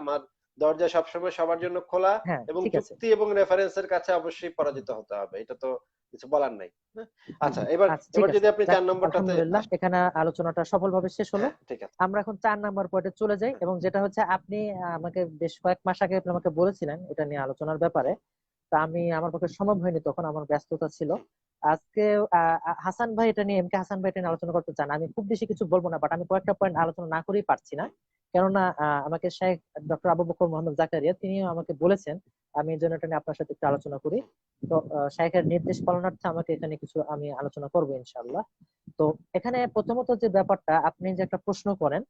আমার দরজা সবসময় সবার জন্য খোলা, হ্যাঁ এবং ঠিক আছে। যুক্তি এবং রেফারেন্সের কাছে অবশ্যই পরাজিত হতে হবে, এটা তো কিছু বলার নাই। হ্যাঁ? আচ্ছা, এবার আচ্ছা ঠিক এবার আছে, যদি আপনি যাক 4 নম্বরটাতে আলহামদুলিল্লাহ এখানে আলোচনাটা সফলভাবে শেষ হলো। হ্যাঁ, ঠিক আছে। আমরা এখন 4 নাম্বার পয়েন্টে চলে যাই, হ্যাঁ, এবং যেটা হচ্ছে আপনি আমাকে বেশ কয়েক মাস আগে আপনি আমাকে বলেছিলেন এটা নিয়ে আলোচনার ব্যাপারে। হুম, তা আমি আমার পক্ষে সম্ভব হয়নি, তখন আমার ব্যস্ততা ছিল। হুম, আজকে হাসান ভাই এটা নিয়ে, এমকে হাসান ভাই এটা নিয়ে আলোচনা করতে চান। আমি খুব বেশি কিছু বলবো না, বাট আমি কয়েকটা পয়েন্ট আলোচনা না করেই পারছি না। হুম, কেননা আমাকে শেখ ডক্টর আবু বকর মোহাম্মদ জাকারিয়া তিনিও আমাকে বলেছেন আমি এই জন্য এটা নিয়ে আপনার সাথে একটু আলোচনা করি। হুম, তো শেখের নির্দেশ পালনার্থে আমাকে এখানে কিছু আমি আলোচনা করবো হুম। ইনশাআল্লাহ। তো এখানে প্রথমত যে ব্যাপারটা, আপনি যে একটা প্রশ্ন করেন,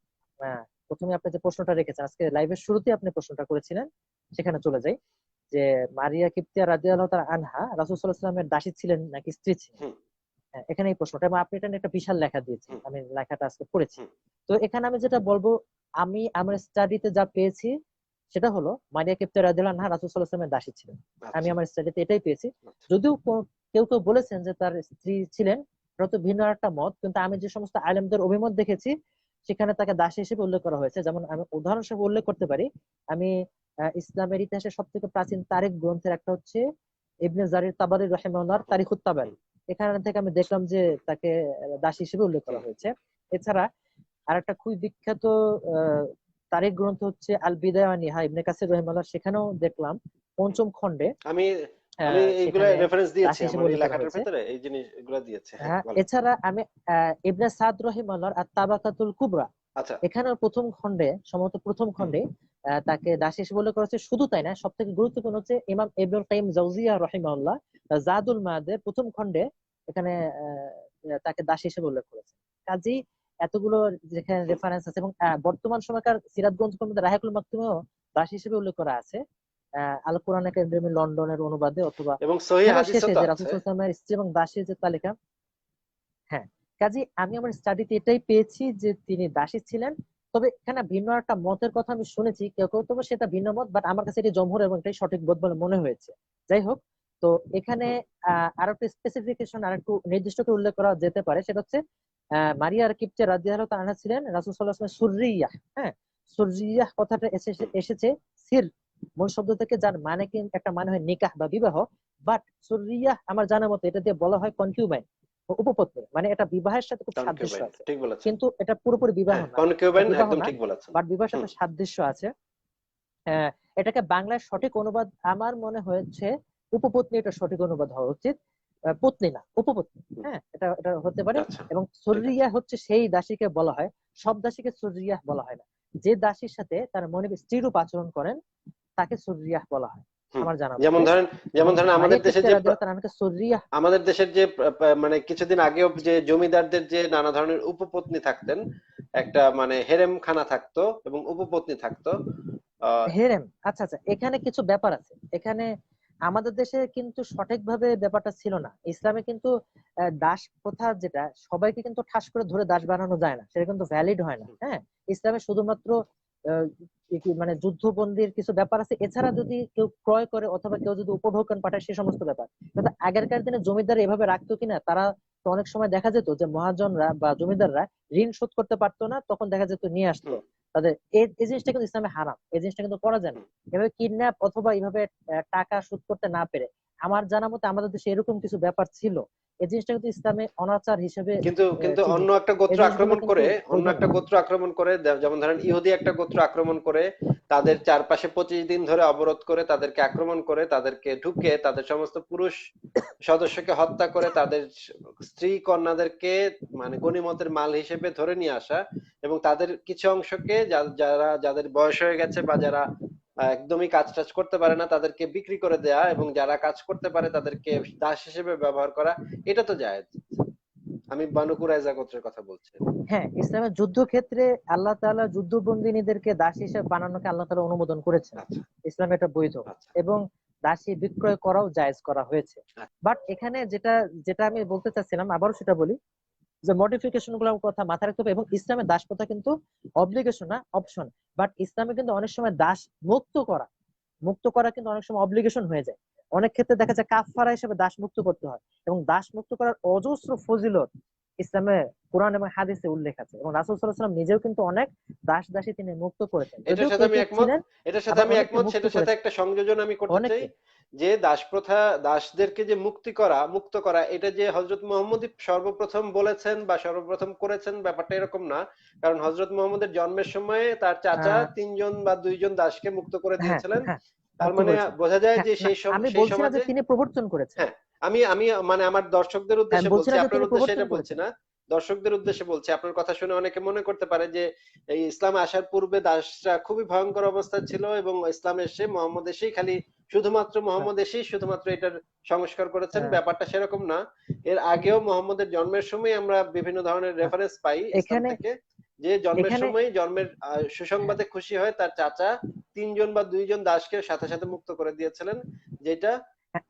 প্রথমে আপনি যে প্রশ্নটা রেখেছেন আজকে লাইভের শুরুতে আপনি প্রশ্নটা করেছিলেন, সেখানে চলে যাই। যে মারিয়া কিপ্তিয়া রাদিয়াল্লাহু তাআলা আনহা রাসূল সাল্লাল্লাহু আলাইহি ওয়াসাল্লামের দাসী ছিলেন নাকি স্ত্রী ছিলেন? হুম, এখানে এই প্রশ্নটা, এবং আপনি এটা নিয়ে একটা বিশাল লেখা দিয়েছেন, হুম, আমি লেখাটা আজকে পড়েছি। হুম। তো এখানে আমি যেটা বলবো, আমি আমার স্টাডিতে যা পেয়েছি সেটা হলো মারিয়া কিপ্তিয়া রাদিয়াল্লাহু আনহা রাসূল সাল্লাল্লাহু আলাইহি ওয়াসাল্লামের দাসী ছিলেন। আমি আচ্ছা, আমার স্টাডিতে এটাই পেয়েছি। আচ্ছা। যদিও কেউ কেউ বলেছেন যে তার স্ত্রী ছিলেন, এটা তো ভিন্ন একটা মত, কিন্তু আমি যে সমস্ত আলেমদের অভিমত দেখেছি সেখানে তাকে দাসী হিসেবে উল্লেখ করা হয়েছে। যেমন আমি উদাহরণ হিসেবে উল্লেখ করতে পারি, আমি ইসলামের ইতিহাসের সব থেকে প্রাচীন তারিখ গ্রন্থের একটা হচ্ছে ইবনে জারির তাবারি রাহিমাহুল্লাহর হুম, তারিখুত তাবারি। হুম, এখান থেকে আমি দেখলাম যে হুম, তাকে দাসী হিসেবে উল্লেখ করা হুম। হয়েছে। এছাড়া আরেকটা খুবই বিখ্যাত আহ, তারিখ গ্রন্থ হচ্ছে আল বিদায়া ওয়া নিহায়া ইবনে কাসির রাহিমাহুল্লাহ, সেখানেও দেখলাম হুম। পঞ্চম খণ্ডে আমি আমি এইগুলা সেখানে রেফারেন্স দিয়েছি দাসী হিসেবে আমার এই উল্লেখ করা লেখাটার হয়েছে। ভেতরে, এই জিনিস এগুলা দিয়েছে। হ্যাঁ, বলেন। এছাড়া আমি ইবনে সাদ রহিমাহুল্লাহর আত তাবাকাতুল কুবরা, আচ্ছা। এখানে প্রথম খণ্ডে, সম্ভবত প্রথম হুম, খণ্ডে তাকে দাসী হিসেবে উল্লেখ করা হচ্ছে। শুধু তাই না, সব থেকে গুরুত্বপূর্ণ হচ্ছে ইমাম ইবনুল কাইয়িম জাওজিয়া রাহিমাহুল্লাহ জাদুল মাআদের প্রথম খণ্ডে এখানে তাকে দাসী হিসেবে উল্লেখ করেছে। কাজেই এতগুলো যেখানে হুম। রেফারেন্স আছে, এবং বর্তমান সময়কার সিরাত গ্রন্থের মধ্যে রাহিকুল মাকতুমেও দাসী হিসেবে উল্লেখ করা আছে, আল কোরআন একাডেমি লন্ডনের অনুবাদে, অথবা এবং সহিহ এখানেও হাদিসও শেষে তো যে রাসূল আছে। সাল্লাল্লাহু আলাইহি ওয়াসাল্লামের স্ত্রী এবং দাসীর যে তালিকা। হ্যাঁ, কাজে আমি আমার স্টাডিতে এটাই পেয়েছি যে তিনি দাসী ছিলেন। তবে এখানে ভিন্ন একটা মতের কথা আমি শুনেছি, কেউ কেউ তবে সেটা ভিন্ন মত, বাট আমার কাছে এটি জমহুর এবং এটাই সঠিক বোধ বলে মনে হয়েছে। যাই হোক, তো এখানে হুম, আরো একটু স্পেসিফিকেশন আর একটু নির্দিষ্ট করে উল্লেখ করা যেতে পারে, সেটা হচ্ছে মারিয়া আর কিপ্তিয়া রাদিয়াল্লাহু তাআলা আনহা ছিলেন রাসূল সাল্লাল্লাহু আলাইহি ওয়াসাল্লামের সুররিয়াহ। হ্যাঁ, সুররিয়াহ কথাটা হুম। এসেছে সির মূল শব্দ থেকে, যার মানে কি একটা মানে হয় নিকাহ বা বিবাহ। বাট সুররিয়াহ আমার জানা মতে এটা দিয়ে বলা হয় কনকিউবাইন, উপপত্নী, মানে এটা বিবাহের সাথে খুব সাদৃশ্য কনকিউবাইন আছে। ঠিক বলেছেন। কিন্তু এটা পুরোপুরি বিবাহ হ্যাঁ, না, এটা কনকিউবাইন বিবাহ একদম না, ঠিক বলেছেন। বাট বিবাহের হুম, সাথে সাদৃশ্য আছে। এটাকে বাংলায় সঠিক অনুবাদ আমার মনে হয়েছে উপপত্নী, এটা সঠিক অনুবাদ হওয়া উচিত। পত্নী না, উপপত্নী। হুম। হ্যাঁ, এটা এটা হতে পারে। আচ্ছা, এবং ঠিক আছে। সুররিয়া হচ্ছে সেই দাসীকে বলা হয়, সব দাসীকে সুররিয়া বলা হয় না। যে দাসীর সাথে তার মনে স্ত্রীরূপ আচরণ করেন তাকে সুররিয়াহ বলা হয় হুম। আমার জানা যেমন মতে। ধরেন, এবং আমাদের মারিয়া দেশে কিপ্তিয়া যে রাদিয়াল্লাহু তাআলা আনহাকে সুররিয়াহ। আমাদের দেশের যে মানে কিছুদিন আগেও যে জমিদারদের যে নানা ধরনের উপপত্নী থাকতেন, একটা মানে হেরেম খানা থাকতো এবং উপপত্নী থাকতো। আহ হেরেম, আচ্ছা আচ্ছা, এখানে কিছু ব্যাপার আছে। এখানে আমাদের দেশে কিন্তু সঠিকভাবে ব্যাপারটা ছিল না। ইসলামে কিন্তু দাস প্রথা যেটা, সবাইকে কিন্তু ঠাস করে ধরে দাস বানানো যায় না, সেটা কিন্তু ভ্যালিড হয় না। হ্যাঁ, ইসলামে শুধুমাত্র আহ, মানে যুদ্ধবন্দির কিছু ব্যাপার আছে, এছাড়া যদি কেউ ক্রয় করে অথবা কেউ যদি উপঢৌকন পাঠায় সে সমস্ত ব্যাপার। কিন্তু আগেরকার দিনে জমিদার এভাবে রাখতো কিনা, তারা তো অনেক সময় দেখা যেত যে মহাজনরা বা জমিদাররা ঋণ শোধ করতে পারতো না, তখন দেখা যেত নিয়ে আসতো হুম, তাদের। এই জিনিসটা কিন্তু ইসলামে হারাম, এই জিনিসটা কিন্তু করা যায় না। হুম। এভাবে কিডন্যাপ অথবা এইভাবে টাকা শোধ করতে না পেরে, আমার জানা মতে আমাদের দেশে এরকম কিছু ব্যাপার ছিল। এই জিনিসটা কিন্তু ইসলামে অনাচার হিসেবে কিন্তু কিন্তু অন্য চিহ্নিত। একটা এই গোত্র জিনিসগুলো আক্রমণ কিন্তু করে, বৈধ না। যেমন ধরেন ইহুদি একটা গোত্র আক্রমণ করে, তাদের চারপাশে 25 দিন ধরে অবরোধ করে, তাদেরকে আক্রমণ করে, তাদেরকে ঢুকে তাদের সমস্ত পুরুষ সদস্যকে হত্যা করে, তাদের স্ত্রী কন্যাদেরকে মানে গনিমতের মাল হিসেবে ধরে নিয়ে আসা, এবং তাদের কিছু অংশকে যাদের বয়স হয়ে গেছে বা যারা একদমই কাজ টাজ করতে পারে না তাদেরকে বিক্রি করে দেয়া, এবং যারা কাজ করতে পারে তাদেরকে দাস হিসেবে ব্যবহার করা। এটা তো জায়েজ। আমি বানু কুরাইজা গোত্রের কথা বলছি। হ্যাঁ, ইসলামের যুদ্ধক্ষেত্রে আল্লাহ তাআলা যুদ্ধবন্দিনীদেরকে দাসী হিসেবে বানানোকে আল্লাহ তাআলা অনুমোদন করেছেন। আচ্ছা, ইসলামে এটা বৈধ, আচ্ছা, এবং দাসী বিক্রয় করাও জায়েজ করা হয়েছে। আচ্ছা। বাট এখানে যেটা যেটা আমি বলতে চাচ্ছিলাম, আবারও সেটা বলি, যে মডিফিকেশন গুলোর কথা মাথায় রাখতে হবে। এবং ইসলামের দাস প্রথা কিন্তু অব্লিগেশন না, অপশন। বাট ইসলামে কিন্তু অনেক সময় দাস মুক্ত করা কিন্তু অনেক সময় অব্লিগেশন হয়ে যায়। অনেক ক্ষেত্রে দেখা যায় কাফফারা হিসেবে দাস মুক্ত করতে হয়, এবং দাস মুক্ত করার অজস্র ফজিলত ইসলামে কোরআন এবং হাদিসে উল্লেখ আছে, এবং রাসূল সাল্লাল্লাহু আলাইহি ওয়াসাল্লাম নিজেও কিন্তু অনেক দাস দাসী তিনি মুক্ত করেছেন, এটার যদিও সাথে কেউ আমি কেউ একমত, ছিলেন এটার সাথে আবার আমি অনেককে একমত, মুক্ত সেটার সাথে করেছেন একটা সংযোজন আমি করতে চাই অনেককে। যে দাস প্রথা, দাসদেরকে যে মুক্ত করা, এটা যে হযরত মুহাম্মদই সর্বপ্রথম বলেছেন বা সর্বপ্রথম করেছেন ব্যাপারটা এরকম না। কারণ হযরত মুহাম্মদের জন্মের সময়ে তার চাচা আহ 3 জন বা 2 জন দাসকে মুক্ত করে হ্যাঁ, দিয়েছিলেন। হ্যাঁ, তার মুক্ত মানে করেছেন। বোঝা যায় হ্যাঁ, যে না আমি সেই বলছি না যে সমাজে, তিনি প্রবর্তন করেছেন। হ্যাঁ, আমি আমি মানে আমার দর্শকদের আমি উদ্দেশ্যে বলছি বলছি, না যে তিনি আপনার উদ্দেশ্যে প্রবর্তন এটা বলছি করেছেন। না। দর্শকদের উদ্দেশ্যে বলছি, আপনার কথা শুনে অনেকে মনে করতে পারে যে এই ইসলাম আসার পূর্বে দাসরা খুবই ভয়ঙ্কর অবস্থায় ছিল এবং ইসলাম এসে মোহাম্মদ এসেই খালি শুধুমাত্র না, মোহাম্মদ এসেই শুধুমাত্র এটার সংস্কার করেছেন। আহ, ব্যাপারটা সেরকম না। এর আগেও মোহাম্মদের জন্মের সময় আমরা বিভিন্ন ধরনের না, রেফারেন্স পাই ইসলাম এখানে থেকে, যে জন্মের এখানে সময় জন্মের হ্যাঁ, সুসংবাদে খুশি হয়ে তার চাচা 3 জন বা 2 জন দাসকে সাথে সাথে মুক্ত করে দিয়েছিলেন, যেটা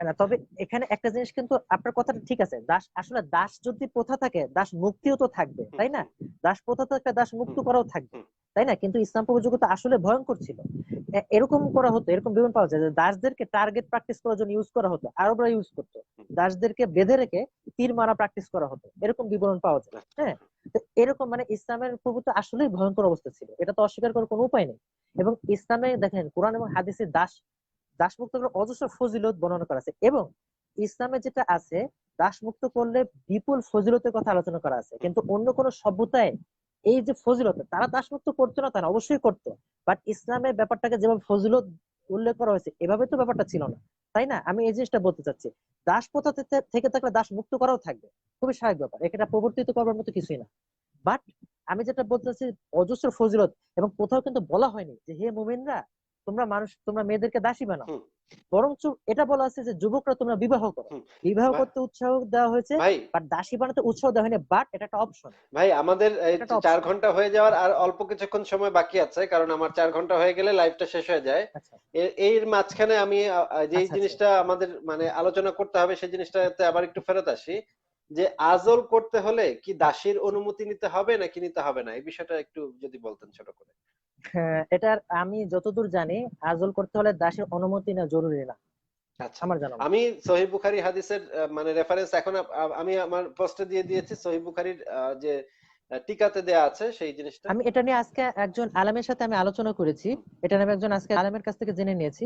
না, তবে এখানে একটা জিনিস কিন্তু আপনার কথাটা ঠিক আছে, দাস আসলে দাস যদি প্রথা থাকে দাস মুক্তিও তো থাকবে, হুম তাই না? হুম দাস প্রথা থাকলে দাস মুক্ত হুম করাও থাকবে, হুম তাই না? কিন্তু ইসলাম পূর্ব যুগে তো আসলে ভয়ঙ্কর ছিল। এরকম করা হতো, এরকম বিবরণ পাওয়া যায় যে দাসদেরকে টার্গেট প্র্যাকটিস করার জন্য ইউজ করা হতো, আরবরা ইউজ করতো, হুম, দাসদেরকে বেঁধে রেখে তীর মারা প্র্যাকটিস করা হতো, এরকম বিবরণ পাওয়া যায়। আচ্ছা, হ্যাঁ, তো এরকম মানে ইসলামের পূর্ব তো আসলেই ভয়ঙ্কর অবস্থা ছিল, এটা তো অস্বীকার করার কোনো উপায় নেই। এবং ইসলামে দেখেন কোরআন এবং হাদিসে দাসমুক্ত করার অজস্র ফজিলত বর্ণনা করা আছে, এবং ইসলামে যেটা আছে দাসমুক্ত করলে বিপুল ফজিলতের কথা আলোচনা করা আছে, হুম, কিন্তু অন্য কোন সভ্যতায় এই যে ফজিলত তারা দাসমুক্ত করতো না, তারা অবশ্যই করতো, বাট ইসলামের ব্যাপারটাকে যেভাবে ফজিলত উল্লেখ করা হয়েছে এভাবে তো ব্যাপারটা ছিল না, তাই না? আমি এই জিনিসটা বলতে চাচ্ছি, দাস প্রথা থেকে থাকলে দাস মুক্ত করাও থাকবে, খুবই স্বাভাবিক ব্যাপার, এটা প্রবর্তিত করবার মতো কিছুই না। বাট আমি যেটা বলতে চাচ্ছি, অজস্র ফজিলত, এবং কোথাও কিন্তু বলা হয়নি যে হে মুমিনরা তোমরা মেয়েদেরকে দাসী বানাও, হুম, বরঞ্চ এটা বলা আছে যে যুবকরা তোমরা বিবাহ করো, হুম। বিবাহ ভাই, করতে উৎসাহ দেওয়া হয়েছে, ভাই, বাট দাসী বানাতে উৎসাহ দেওয়া হয়নি, বাট এটা একটা অপশন, ভাই, আমাদের এই এটা যে একটা 4 অপশন। ঘন্টা হয়ে যাওয়ার আর অল্প কিছুক্ষণ সময় বাকি আছে, কারণ আমার 4 ঘন্টা হয়ে গেলে লাইভটা শেষ হয়ে যায়। আচ্ছা, এর মাঝখানে আমি যে আচ্ছা, আচ্ছা। জিনিসটা আমাদের মানে আলোচনা করতে হবে সেই জিনিসটাতে আবার একটু ফেরত আসি, যে আজল করতে হলে কি দাসীর অনুমতি নিতে হবে নাকি নিতে হবে না, এই বিষয়টা একটু যদি বলতেন ছোট করে। হ্যাঁ, এটার আমি যতদূর জানি আজল করতে হলে দাসের অনুমতি না জরুরি না, আচ্ছা, আমার জানা মতে। আমি সহিহ বুখারী হাদিসের মানে রেফারেন্স এখন আমি আমার পোস্টে দিয়ে দিয়েছি, সহিহ বুখারীর যে টিকাতে দেয়া আছে সেই জিনিসটা। আমি এটা নিয়ে আজকে একজন আলেমের সাথে আমি আলোচনা করেছি, হুম এটা আমি একজন আজকে আলেমের কাছ থেকে জেনে নিয়েছি,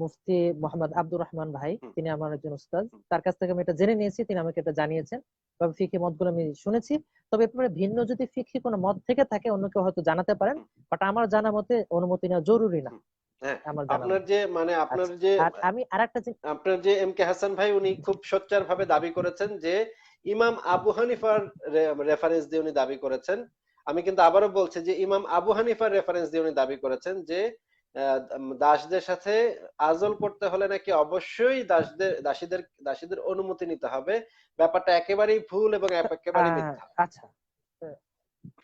মুফতি মোহাম্মদ আব্দুর রহমান ভাই, হুম তিনি আমার একজন উস্তাদ, হুম তার কাছ থেকে আমি এটা জেনে নিয়েছি, তিনি আমাকে এটা জানিয়েছেন, তবে ফিকহি মতগুলো আমি শুনেছি। তবে এরপরে ভিন্ন যদি ফিকহি কোনো মত থেকে থাকে অন্য কেউ হয়তো জানাতে পারেন, হুম বাট আমার জানা মতে অনুমতি নেওয়া জরুরি না, হুম। হ্যাঁ, আমার জানা আপনার মতে। যে মানে আপনার আচ্ছা, যে আর আমি আরেকটা আপনার যে এম কে হাসান ভাই, উনি খুব সোচ্চার ভাবে দাবি করেছেন যে ইমাম আবু হানিফার রেফারেন্স দিয়ে উনি দাবি করেছেন। আমি কিন্তু আবারও বলছি যে ইমাম আবু হানিফার রেফারেন্স দিয়ে উনি দাবি করেছেন যে দাসদের সাথে আজল করতে হলে নাকি অবশ্যই দাসীদের অনুমতি নিতে হবে। ব্যাপারটা একেবারেই ভুল এবং একেবারেই মিথ্যা। আচ্ছা,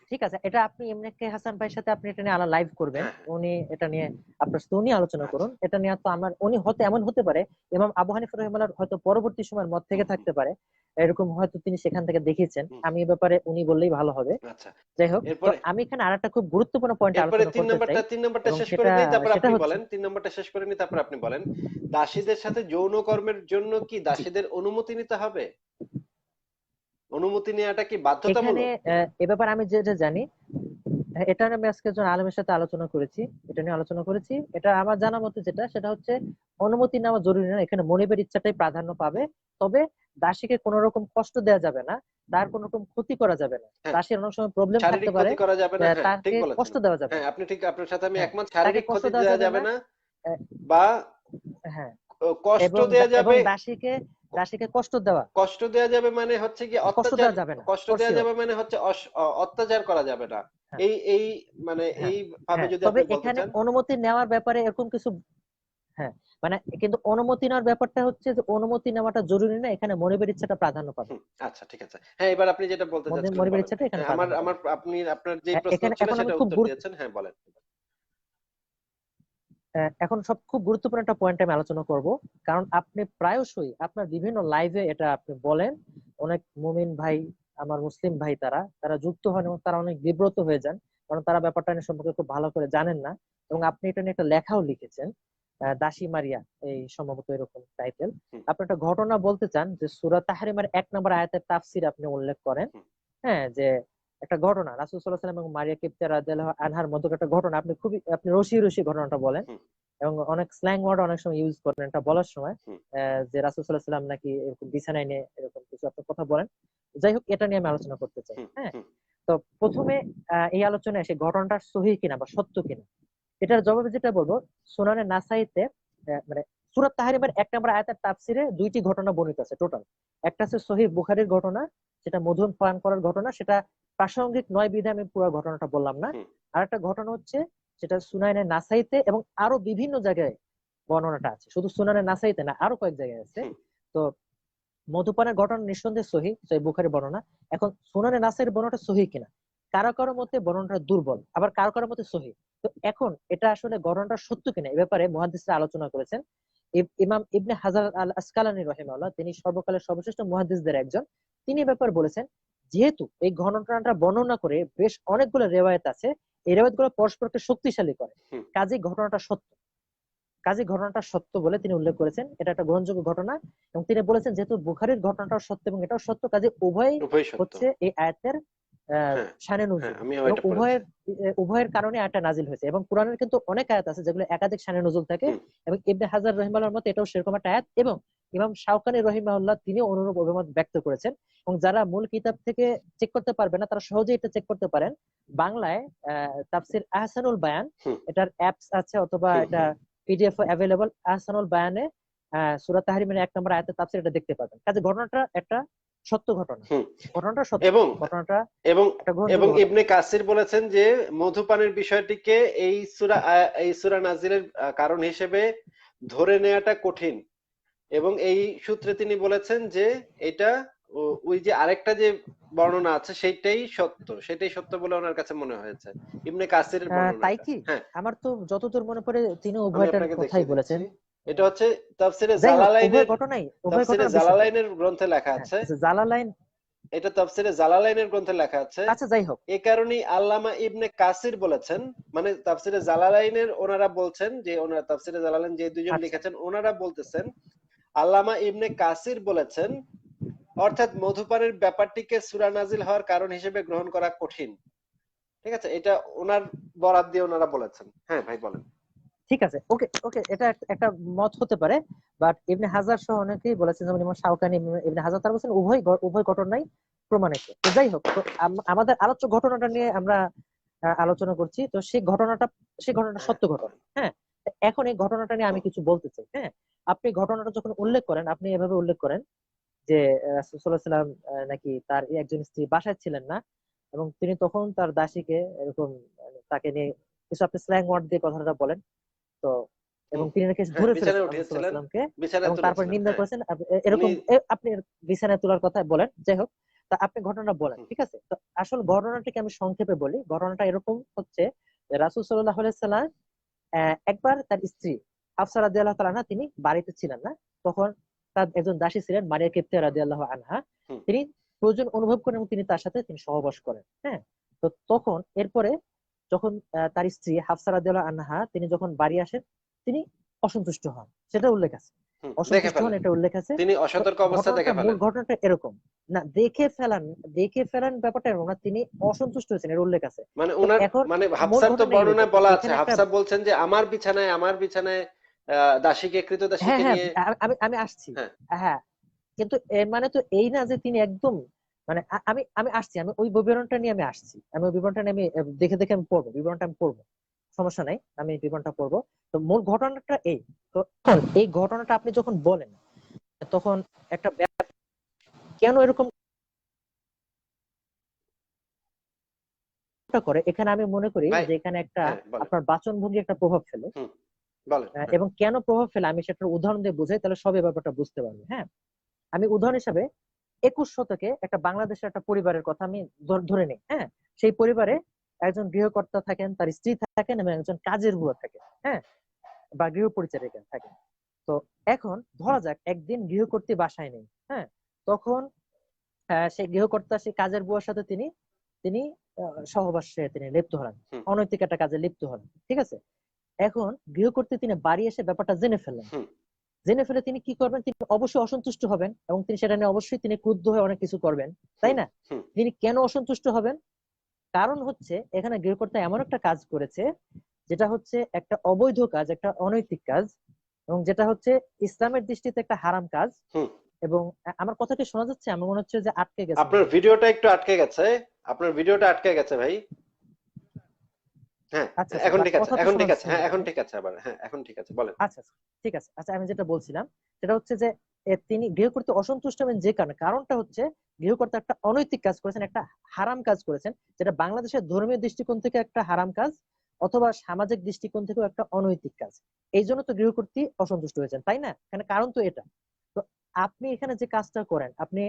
ঠিক আছে, এটা আপনি এমনি কে হাসান ভাইয়ের সাথে আপনি এটা নিয়ে লাইভ করবেন, হ্যাঁ হ্যাঁ, উনি এটা নিয়ে আপনার সাথে উনি আলোচনা আচ্ছা। করুন, এটা নিয়ে তো আমার উনি হয়তো এমন হতে পারে ইমাম আবু হানিফা রাহিমাহুল্লাহ হয়তো পরবর্তী সময়ের মত হুম থেকে হুম থাকতে পারে, এরকম হয়তো তিনি সেখান থেকে দেখেছেন, হুম। আমি এ ব্যাপারে উনি বললেই ভালো হবে। আচ্ছা, যাই হোক, তো এরপরে আমি এখানে আরেকটা খুব গুরুত্বপূর্ণ পয়েন্ট এরপরে আলোচনা করতে চাই, তিন নাম্বারটা এবং শেষ করে সেটা নিই, তারপর সেটা আপনি হচ্ছে বলেন। 3 নাম্বারটা শেষ করে নিই, তারপর আপনি বলেন। দাসীদের সাথে যৌন কর্মের জন্য কি জি, দাসীদের অনুমতি নিতে হবে? অনুমতি নেওয়াটা কি এখানে বাধ্যতামূলক? এ ব্যাপারে আমি যেটা জানি, এটা নিয়ে আমি আজকে একজন আলেমের সাথে আলোচনা করেছি, এটা নিয়ে আলোচনা করেছি, এটা আমার জানা মতে যেটা সেটা হচ্ছে অনুমতি নেওয়া জরুরি না, এখানে মনিবের ইচ্ছাটাই প্রাধান্য পাবে। হুম, তবে দাসীকে কোনো রকম কষ্ট দেওয়া যাবে না, তার কোনো রকম ক্ষতি করা যাবে না, হ্যাঁ, দাসীর অনেক সময় প্রবলেম থাকতে শারীরিক পারে, ক্ষতি করা যাবে না। হ্যাঁ, ঠিক তাকে বলেছেন কষ্ট আপনি। দেওয়া যাবে হ্যাঁ, না। আপনি ঠিক, আপনার সাথে আমি হ্যাঁ, একমত। তাকে শারীরিক কষ্ট ক্ষতি দেওয়া দেওয়া যাবে যাবে না। না আহ, বা হ্যাঁ, কষ্ট এবং দেয়া এবং যাবে। দাসীকে কষ্ট দেওয়া, কষ্ট দেয়া যাবে মানে হচ্ছে কি কষ্ট অত্যাচার, দেওয়া যাবে না কষ্ট ফর দেয়া শিওর। যাবে মানে হচ্ছে অত্যাচার করা যাবে না। হ্যাঁ, এই মানে হ্যাঁ, এই ভাবে হ্যাঁ, যদি তবে আপনি বলতে এখানে চান। অনুমতি নেওয়ার ব্যাপারে এরকম কিছু, হ্যাঁ, মানে কিন্তু অনুমতি নেওয়ার ব্যাপারটা হচ্ছে যে অনুমতি নেওয়াটা জরুরি না, এখানে মনিবের ইচ্ছাটা প্রাধান্য পাবে, হুম, আচ্ছা, ঠিক আছে। হ্যাঁ, এবার আপনি যেটা বলতে চাচ্ছিলেন মনিবের বলেন। ইচ্ছাটা এখানে হ্যাঁ, প্রাধান্য পাবে। আপনি আপনার যেই প্রশ্ন এখানে ছিল এখন আমি সেটা খুব উত্তর দিয়েছেন। হ্যাঁ, বলেন। এখন সব খুব গুরুত্বপূর্ণ একটা পয়েন্ট আমি আলোচনা করব, কারণ আপনি প্রায়শই আপনার বিভিন্ন লাইভে এটা আপনি বলেন, অনেক মুমিন ভাই, আমার মুসলিম ভাই, তারা তারা যুক্ত হন এবং তারা অনেক বিব্রত হয়ে যান, কারণ তারা ব্যাপারটা নিয়ে সম্পর্কে খুব ভালো করে জানেন না, এবং আপনি এটা নিয়ে একটা লেখাও লিখেছেন। দাসী মারিয়া, এই সম্ভবত এরকম টাইটেল। হুম, আপনি একটা ঘটনা বলতে চান যে সূরা তাহরিমের 1 নম্বর আয়াতের তাফসীর আপনি উল্লেখ করেন। হুম, হ্যাঁ, যে একটা ঘটনা রাসূল সাল্লাল্লাহু আলাইহি ওয়াসাল্লাম এবং মারিয়া কিবতিয়া রাদিয়াল্লাহু আনহার মধ্যে একটা ঘটনা, আপনি রসিয়ে রসিয়ে ঘটনাটা বলেন হুম, এবং অনেক স্ল্যাং ওয়ার্ড অনেক সময় ইউজ করেন এটা বলার সময়। হুম, যে রাসূল সাল্লাল্লাহু আলাইহি ওয়াসাল্লাম নাকি এরকম বিছানায় নিয়ে এরকম কিছু আপনি কথা বলেন। যাই হোক, এটা নিয়ে আমি আলোচনা করতে চাই। হুম, হ্যাঁ, হুম, তো প্রথমে এই আলোচনায় এসে ঘটনাটা সহিহ কিনা বা সত্য কিনা এটার জবাবে যেটা বলবো, সুনানে নাসাইতে মানে সূরা তাহরিমের 1 নম্বর আয়াতের তাফসিরে 2টি ঘটনা বর্ণিত আছে টোটাল। একটা হচ্ছে সহিহ বুখারীর ঘটনা, সেটা মধু পান করার ঘটনা, সেটা প্রাসঙ্গিক নয় বিধায় আমি পুরো ঘটনাটা বললাম না। হুম, আর একটা ঘটনা হচ্ছে সেটা সুনানে নাসাইতে এবং আরো বিভিন্ন জায়গায় বর্ণনাটা আছে, শুধু সুনানে নাসাইতে না, আরো কয়েক জায়গায় আছে। হুম, তো মধুপানের ঘটনা নিঃসন্দেহে সহিহ, সহিহ বুখারী বর্ণনা। এখন সুনানে নাসাইর বর্ণনাটা সহিহ কিনা, কারো কারো মতে বর্ণনাটা দুর্বল, আবার কারো কারো মতে সহিহ। তো এখন এটা আসলে ঘটনাটা সত্য কিনা এ ব্যাপারে মুহাদ্দিসরা আলোচনা করেছেন। ইমাম ইবনে হাজার আল আসকালানী রাহিমাহুল্লাহ, তিনি সর্বকালের সর্বশ্রেষ্ঠ মুহাদ্দিসদের একজন, তিনি এ ব্যাপারে বলেছেন যেহেতু এই ঘটনাটা বর্ণনা করে বেশ অনেকগুলো রেওয়ায়েত আছে, এই রেওয়ায়েতগুলো পরস্পরকে শক্তিশালী করে, হুম, কাজেই ঘটনাটা সত্য। ঘটনাটা সত্য বলে তিনি উল্লেখ করেছেন, এটা একটা গ্রহণযোগ্য ঘটনা। এবং তিনি বলেছেন যেহেতু বুখারীর ঘটনাটাও সত্য এবং এটাও সত্য, কাজে উভয় উভয় সত্য। হচ্ছে এই আয়াতের হ্যাঁ, শানে হ্যাঁ, নুজুল, আমিও এবং এটা পড়েছি। উভয়ের কারণে আয়াতটা নাজিল হয়েছে। এবং কোরআনের কিন্তু অনেক আয়াত আছে যেগুলো একাধিক শানে নুজুল থাকে, হুম, এবং ইবনে হাজার রহিমাহুল্লাহর মতে এটাও সেরকম একটা আয়াত। এবং ইমাম শাওকানী রহিমাহুল্লাহ তিনি অনুরূপ অভিমত ব্যক্ত করেছেন। এবং যারা মূল কিতাব থেকে চেক করতে পারবে না তারা সহজেই এটা চেক করতে পারেন। বাংলায় তাফসির আহসানুল বায়ান, হুম, এটার অ্যাপস আছে অথবা হুম, এটা হুম, পিডিএফ অ্যাভেলেবল। আহসানুল বায়ানে সূরা তাহরিমের 1 নম্বর আয়াতের তাফসীর এটা দেখতে পাবেন। কাজে ঘটনাটা একটা সত্য ঘটনা, হুম। ঘটনাটা সত্য, এবং ঘটনাটা এবং একটা এবং গ্রহণযোগ্য ঘটনা। ইবনে কাসির বলেছেন যে মধুপানের বিষয়টিকে এই সূরা নাজিলের কারণ হিসেবে ধরে নেওয়াটা কঠিন। এবং এই সূত্রে তিনি বলেছেন যে এটা ওই যে আরেকটা যে বর্ণনা আছে সেটাই সত্য বলে ওনার কাছে মনে হয়েছে, ইবনে কাসিরের বর্ণনা তাই এটা। কি? হ্যাঁ, আমার তো যতদূর মনে পড়ে তিনি আমি উভয়টার আপনাকে কথাই দেখিয়ে দিচ্ছি। বলেছেন। এটা আহ, হচ্ছে তাফসিরে যাই হোক, জালালাইনের উভয় ঘটনা বিশুদ্ধ। গ্রন্থে লেখা হ্যাঁ, আছে। আচ্ছা, জালালাইন। এটা তাফসিরে জালালাইনের গ্রন্থে লেখা আছে। আচ্ছা, যাই হোক। এ কারণেই আল্লামা ইবনে কাসির বলেছেন, মানে তাফসিরে জালালাইনের ওনারা বলছেন যে ওনারা তাফসিরে জালালাইন যে দুজন আচ্ছা, লিখেছেন ওনারা বলতেছেন, আল্লামা ইবনে কাসির বলেছেন অর্থাৎ মধুপানের ব্যাপারটিকে সূরা নাজিল হওয়ার কারণ হিসেবে গ্রহণ করা কঠিন। ঠিক আছে, এটা ওনার বরাত দিয়ে ওনারা বলেছেন। হ্যাঁ ভাই বলেন। ঠিক আছে, ওকে ওকে, এটা একটা মত হতে পারে। বাট ইবনে হাজার সহ অনেকেই বলেছেন, যেমন ইমাম শাওকানী, ইবনে হাজার, তারা বলছেন উভয় ঘটনাই প্রমাণিত। তো যাই হোক, তো আমাদের আলোচ্য ঘটনাটা নিয়ে আমরা আলোচনা করছি। তো সেই ঘটনাটা হ্যাঁ সত্য ঘটনা। বলেন। হ্যাঁ, তো এখন এই ঘটনাটা নিয়ে আমি হুম, কিছু বলতে চাই। হ্যাঁ, আপনি ঘটনাটা যখন হুম, উল্লেখ করেন, আপনি এভাবে উল্লেখ করেন যে রাসূল সাল্লাল্লাহু আলাইহি ওয়াসাল্লাম নাকি তার একজন স্ত্রী বাসায় ছিলেন না, এবং তিনি তখন তার দাসীকে এরকম তাকে নিয়ে কিছু আপনি স্ল্যাং ওয়ার্ড দিয়ে কথাটা বলেন। তো এবং হুম। তিনি নাকি হ্যাঁ, ধরে ফেলেছেন বিছানায় রাসূল সাল্লাল্লাহু উঠিয়েছিলেন, আলাইহি ওয়াসাল্লামকে, বিছানায় এবং তারপর তুলেছিলেন। নিন্দা হ্যাঁ, করেছেন। উনি এরকম আপনি বিছানায় তোলার কথা বলেন, যাই হোক। তা আপনি ঘটনা বলেন, হুম, ঠিক আছে? তো আসল ঘটনাটাকে আমি সংক্ষেপে বলি। ঘটনাটা এরকম হচ্ছে যে রাসূল সাল্লাল্লাহু আলাইহি সাল্লাম একবার তার স্ত্রী হাফসা রাদিয়াল্লাহু তাআলা আনহা তিনি বাড়িতে ছিলেন না। তখন তার একজন দাসী ছিলেন মারিয়া কিবতিয়া রাদিয়াল্লাহু আনহা। হুম, তিনি প্রয়োজন অনুভব করেন এবং তিনি তার সাথে তিনি সহবাস করেন। হ্যাঁ, তো তখন এরপরে যখন তার স্ত্রী হাফসা রাদিয়াল্লাহু আনহা তিনি যখন বাড়ি আসেন, তিনি অসন্তুষ্ট হন, সেটা উল্লেখ আছে। হুম। দেখে অসন্তুষ্ট হন, ফেলেন। এটা উল্লেখ আছে। তিনি তো অসতর্ক অবস্থায় ঘটনাটা দেখে মূল ফেলেন। ঘটনাটা এরকম না, দেখে ফেলান ব্যাপারটা এরকম না, তিনি অসন্তুষ্ট হয়েছেন, এর উল্লেখ আছে। মানে তো উনার এখন মানে মূল হাফসার তো ঘটনা এরকম বর্ণনায় বলা আছে, এখানে একটা। হাফসা বলছেন যে আমার বিছানায় দাসীকে হ্যাঁ, কৃতদাসীকে হ্যাঁ, নিয়ে। আমি আমি আসছি। হ্যাঁ, হ্যাঁ, কিন্তু এর মানে তো এই না যে তিনি একদম, মানে আমি আমি আসছি, আমি ওই বিবরণটা নিয়ে আমি আসছি, আমি ওই বিবরণটা নিয়ে আমি দেখে দেখে আমি পড়বো, বিবরণটা আমি পড়বো, সমস্যা নাই, আমি বিবরণটা পড়বো। তো মূল ঘটনাটা এই। তো এখন এই ঘটনাটা আপনি যখন বলেন তখন একটা কেন এরকম করে, এখানে আমি মনে করি ভাই। যে এখানে একটা হ্যাঁ বলেন। আপনার বাচনভঙ্গি একটা প্রভাব ফেলে। হুম, বলেন। হ্যাঁ, এবং কেন প্রভাব ফেলে আমি সেটার উদাহরণ দিয়ে বোঝাই, তাহলে সবাই ব্যাপারটা বুঝতে পারবে। হ্যাঁ, আমি উদাহরণ হিসাবে 21 শতকে একটা বাংলাদেশের একটা পরিবারের কথা আমি ধরে নিই। হ্যাঁ, সেই পরিবারে একজন গৃহকর্তা থাকেন, তার স্ত্রী থাকেন এবং একজন কাজের বুয়া থাকে। হ্যাঁ, বা গৃহ পরিচারিকা থাকেন। তো এখন ধরা যাক একদিন গৃহকর্ত্রী বাসায় নেই। হ্যাঁ, তখন সেই গৃহকর্তা সেই কাজের বুয়ার সাথে তিনি তিনি সহবাসে তিনি লিপ্ত হলেন, হুম, অনৈতিক একটা কাজে লিপ্ত হলেন। ঠিক আছে? এখন গৃহকর্ত্রী তিনি বাড়ি এসে ব্যাপারটা জেনে ফেললেন, হুম জেনে ফেলে তিনি কি করবেন, তিনি অবশ্যই অসন্তুষ্ট হবেন এবং তিনি সেটা নিয়ে অবশ্যই তিনি ক্রুদ্ধ হয়ে অনেক কিছু করবেন, তাই হুম না? হুম তিনি কেন অসন্তুষ্ট হবেন? কারণ হচ্ছে এখানে গৃহকর্তা এমন একটা কাজ করেছে যেটা হচ্ছে একটা অবৈধ কাজ, একটা অনৈতিক কাজ, এবং যেটা হচ্ছে ইসলামের দৃষ্টিতে একটা হারাম কাজ। হুম। এবং আমার কথা কি শোনা যাচ্ছে? আমার মনে হচ্ছে যে আটকে গেছে আপনার মনে হচ্ছে। ভিডিওটা একটু আটকে গেছে, আপনার ভিডিওটা আটকে গেছে ভাই। হ্যাঁ, আচ্ছা আচ্ছা, এখন বাট ঠিক আছে, কথা তো এখন শোনা ঠিক আছে, যাচ্ছে হ্যাঁ এখন মোটামুটি। ঠিক আছে, আবার হ্যাঁ এখন ঠিক আছে, বলেন। আচ্ছা আচ্ছা, ঠিক আছে। আচ্ছা, আমি যেটা বলছিলাম সেটা হচ্ছে যে তিনি গৃহকর্ত্রী অসন্তুষ্ট হবেন যে কারণে, কারণটা হচ্ছে গৃহকর্তা একটা অনৈতিক কাজ করেছেন, একটা হারাম কাজ করেছেন, যেটা বাংলাদেশের ধর্মীয় দৃষ্টিকোণ থেকে একটা হারাম কাজ, অথবা সামাজিক দৃষ্টিকোণ থেকেও একটা অনৈতিক কাজ। এই জন্য তো গৃহকর্ত্রী অসন্তুষ্ট হয়েছেন, তাই না? এখানে কারণ তো এটা। তো আপনি এখানে যে কাজটা করেন, আপনি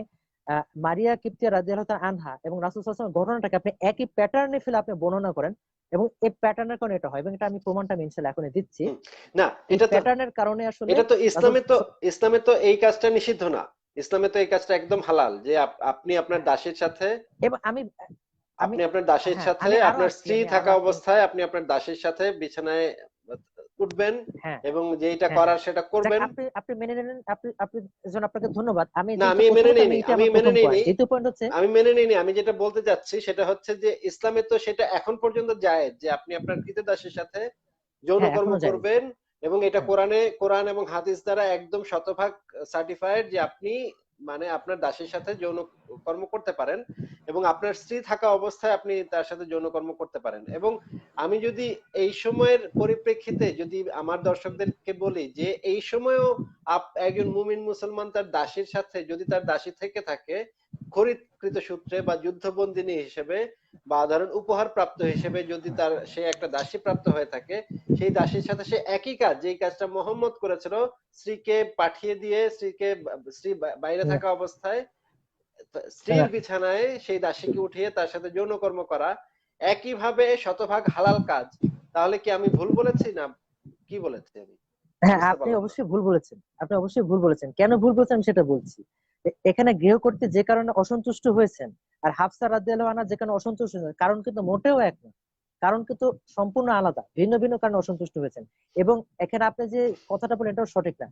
মারিয়া কিপ্তিয়া রাদিয়াল্লাহু তাআলা আনহা এবং রাসূল সাল্লাল্লাহু আলাইহি ওয়াসাল্লামের ঘটনাটাকে আপনি একই প্যাটার্নে ফেলে আপনি বর্ণনা করেন, এবং এই প্যাটার্নের কারণে এটা হয়, এবং এটা আমি প্রমাণটা আমি ইনশাআল্লাহ এখনই দিচ্ছি। হুম। না, এই এটা তো, প্যাটার্নের কারণে আসলে এটা তো রাসূল, ইসলামে তো এই কাজটা নিষিদ্ধ না। ইসলামে তো এই কাজটা একদম হালাল, যে আপনি আপনার দাসীর সাথে, এবং আমি আমি আপনি আপনার দাসীর হ্যাঁ, সাথে আমি আরো আপনার আসছি, স্ত্রী আমি আরো থাকা আসি। অবস্থায় আপনি আপনার দাসীর সাথে বিছানায় উঠবেন হ্যাঁ এবং যেটা হ্যাঁ হ্যাঁ, করার সেটা যাক, করবেন। আপনি আপনি মেনে নিলেন, আপনি আপনি এর জন্য আপনাকে ধন্যবাদ। আমি না, যেহেতু আমি মেনে প্রথমত, আমি নিইনি, এটা আমি আমার মেনে প্রথম নিইনি, পয়েন্ট, দ্বিতীয় পয়েন্ট হচ্ছে, আমি মেনে নিইনি। আমি যেটা বলতে চাচ্ছি সেটা হচ্ছে যে ইসলামে তো সেটা এখন পর্যন্ত জায়েজ যে আপনি আপনার ক্রীতদাসের সাথে হ্যাঁ যৌনকর্ম এখনো জায়েজ। করবেন, এবং এটা হ্যাঁ কোরআন এবং হাদিস দ্বারা একদম শতভাগ সার্টিফাইড যে আপনি মানে আপনার দাসীর সাথে যৌন কর্ম করতে পারেন, এবং আপনার স্ত্রী থাকা অবস্থায় আপনি তার সাথে যৌনকর্ম করতে পারেন। এবং আমি যদি এই সময়ের পরিপ্রেক্ষিতে যদি আমার দর্শকদেরকে বলি যে এই সময়েও একজন মুমিন মুসলমান তার দাসীর সাথে, যদি তার দাসী থেকে থাকে খরিদকৃত সূত্রে বা যুদ্ধবন্দিনী হিসেবে বা ধরেন উপহার প্রাপ্ত হিসেবে, যদি তার সে একটা দাসী প্রাপ্ত হয়ে থাকে, সেই দাসীর সাথে সে একই কাজ, যেই কাজটা মোহাম্মদ করেছিল, স্ত্রীকে পাঠিয়ে দিয়ে স্ত্রী বাইরে হ্যাঁ থাকা অবস্থায় স্ত্রীর হ্যাঁ বিছানায় সেই দাসীকে উঠিয়ে তার সাথে যৌনকর্ম করা, একইভাবে শতভাগ হালাল কাজ। তাহলে কি আমি ভুল বলেছি, না কি বলেছি আমি হ্যাঁ, বুঝতে আপনি পারলাম না। অবশ্যই ভুল বলেছেন, আপনি অবশ্যই ভুল বলেছেন। কেন ভুল বলেছেন আমি সেটা বলছি। এখানে গৃহকর্ত্রী যে কারণে অসন্তুষ্ট হয়েছেন, আর হাফসা রাদিয়াল্লাহু আনহা যে কারণে অসন্তুষ্ট হয়েছেন, কারণ কিন্তু মোটেও এক না, কারণ কিন্তু সম্পূর্ণ আলাদা, ভিন্ন ভিন্ন কারণে অসন্তুষ্ট হয়েছেন। এবং এখানে আপনি যে কথাটা বলেন এটাও সঠিক না।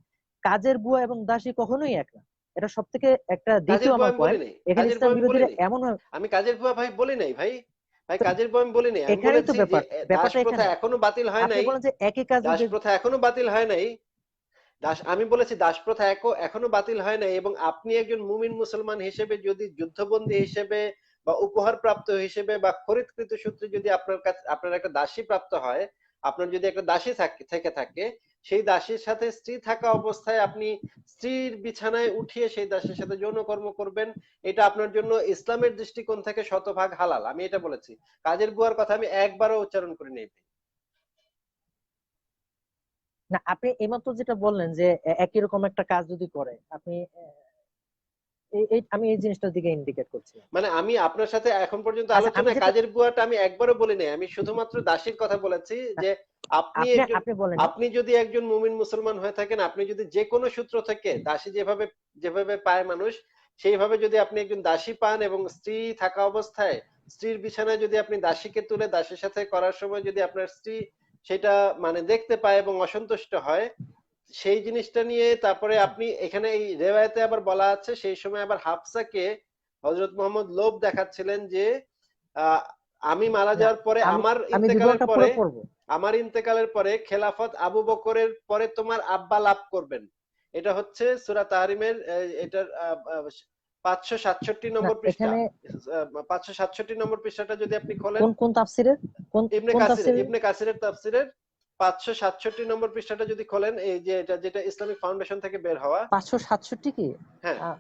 কাজের বুয়া এবং দাসী কখনোই এক না। এটা সব থেকে একটা কাজের দ্বিতীয় বুয়া আমার আমি বলি পয়েন্ট। নাই, এখানে কাজের ইসলাম বুয়া আমি বলি বিরোধীরা নাই, এমন হয়। আমি কাজের বুয়া ভাই বলি নাই ভাই। ভাই তো কাজের বুয়া আমি বলি নাই, আমি এখানেই তো বলেছি যে ব্যাপার, দাস ব্যাপারটা প্রথা এখানে। এখনো বাতিল হয় আপনি নাই। বলেন যে একই কাজ দাস যদি, প্রথা এখনো বাতিল হয় নাই। আমি বলেছি দাস প্রথা এখনো বাতিল হয় নাই, এবং আপনি একজন মুমিন মুসলমান হিসেবে যদি যুদ্ধবন্দী হিসেবে বা উপহার প্রাপ্ত হিসেবে বা খরিদকৃত সূত্রে যদি আপনার কাছে আপনার একটা দাসী প্রাপ্ত হয়, আপনার যদি একটা দাসী থেকে থাকে, সেই দাসীর সাথে স্ত্রী থাকা অবস্থায় আপনি স্ত্রীর বিছানায় উঠিয়ে সেই দাসীর সাথে যৌনকর্ম করবেন, এটা আপনার জন্য ইসলামের দৃষ্টিকোণ থেকে শতভাগ হালাল, আমি এটা বলেছি। কাজের বুয়ার কথা আমি একবারও উচ্চারণ করি নাই। না আপনি এইমাত্র যেটা বললেন যে একই রকম একটা কাজ যদি করে, আপনি আমি এই জিনিসটার দিকে ইন্ডিকেট করছিলাম। মানে আমি আপনার সাথে এখন পর্যন্ত আচ্ছা, আমি আলোচনায় যেটা, কাজের বুয়াটা আমি একবারও বলি নাই, আমি শুধুমাত্র দাসীর কথা বলেছি যে আপনি আপনি একজন, আপনি বলেননি। আপনি যদি একজন মুমিন মুসলমান হয়ে থাকেন, আপনি যদি যে কোনো সূত্র থেকে দাসী যেভাবে যেভাবে পায় মানুষ, সেইভাবে যদি আপনি একজন দাসী পান এবং স্ত্রী থাকা অবস্থায় স্ত্রীর বিছানায় যদি আপনি দাসীকে তুলে দাসীর সাথে করার সময় যদি আপনার স্ত্রী সেটা মানে দেখতে পায় এবং অসন্তুষ্ট হয়, সেই জিনিসটা নিয়ে তারপরে আপনি এখানে এই রেওয়ায়তে আবার বলা আছে সেই সময় আবার হাফসাকে হযরত মুহাম্মদ লোভ দেখাচ্ছিলেন যে আহ, আমি মারা না, যাওয়ার পরে, আমি আমি বিবরণটা পুরো পড়বো। আমার ইন্তেকালের পরে খেলাফত আবু বকরের পরে তোমার আব্বা লাভ করবেন। এটা হচ্ছে সূরা তাহরিমের এটার 567 না নম্বর পৃষ্ঠা। এখানে 567 নম্বর পৃষ্ঠাটা যদি আপনি খোলেন, কোন কোন তাফসিরের, কোন কোন তাফসিরের? ইবনে কাসিরের তাফসিরের 567 নম্বর পৃষ্ঠাটা যদি খোলেন, এই যে এটা যেটা ইসলামিক ফাউন্ডেশন থেকে বের হওয়া। 567 কি? হ্যাঁ আহ,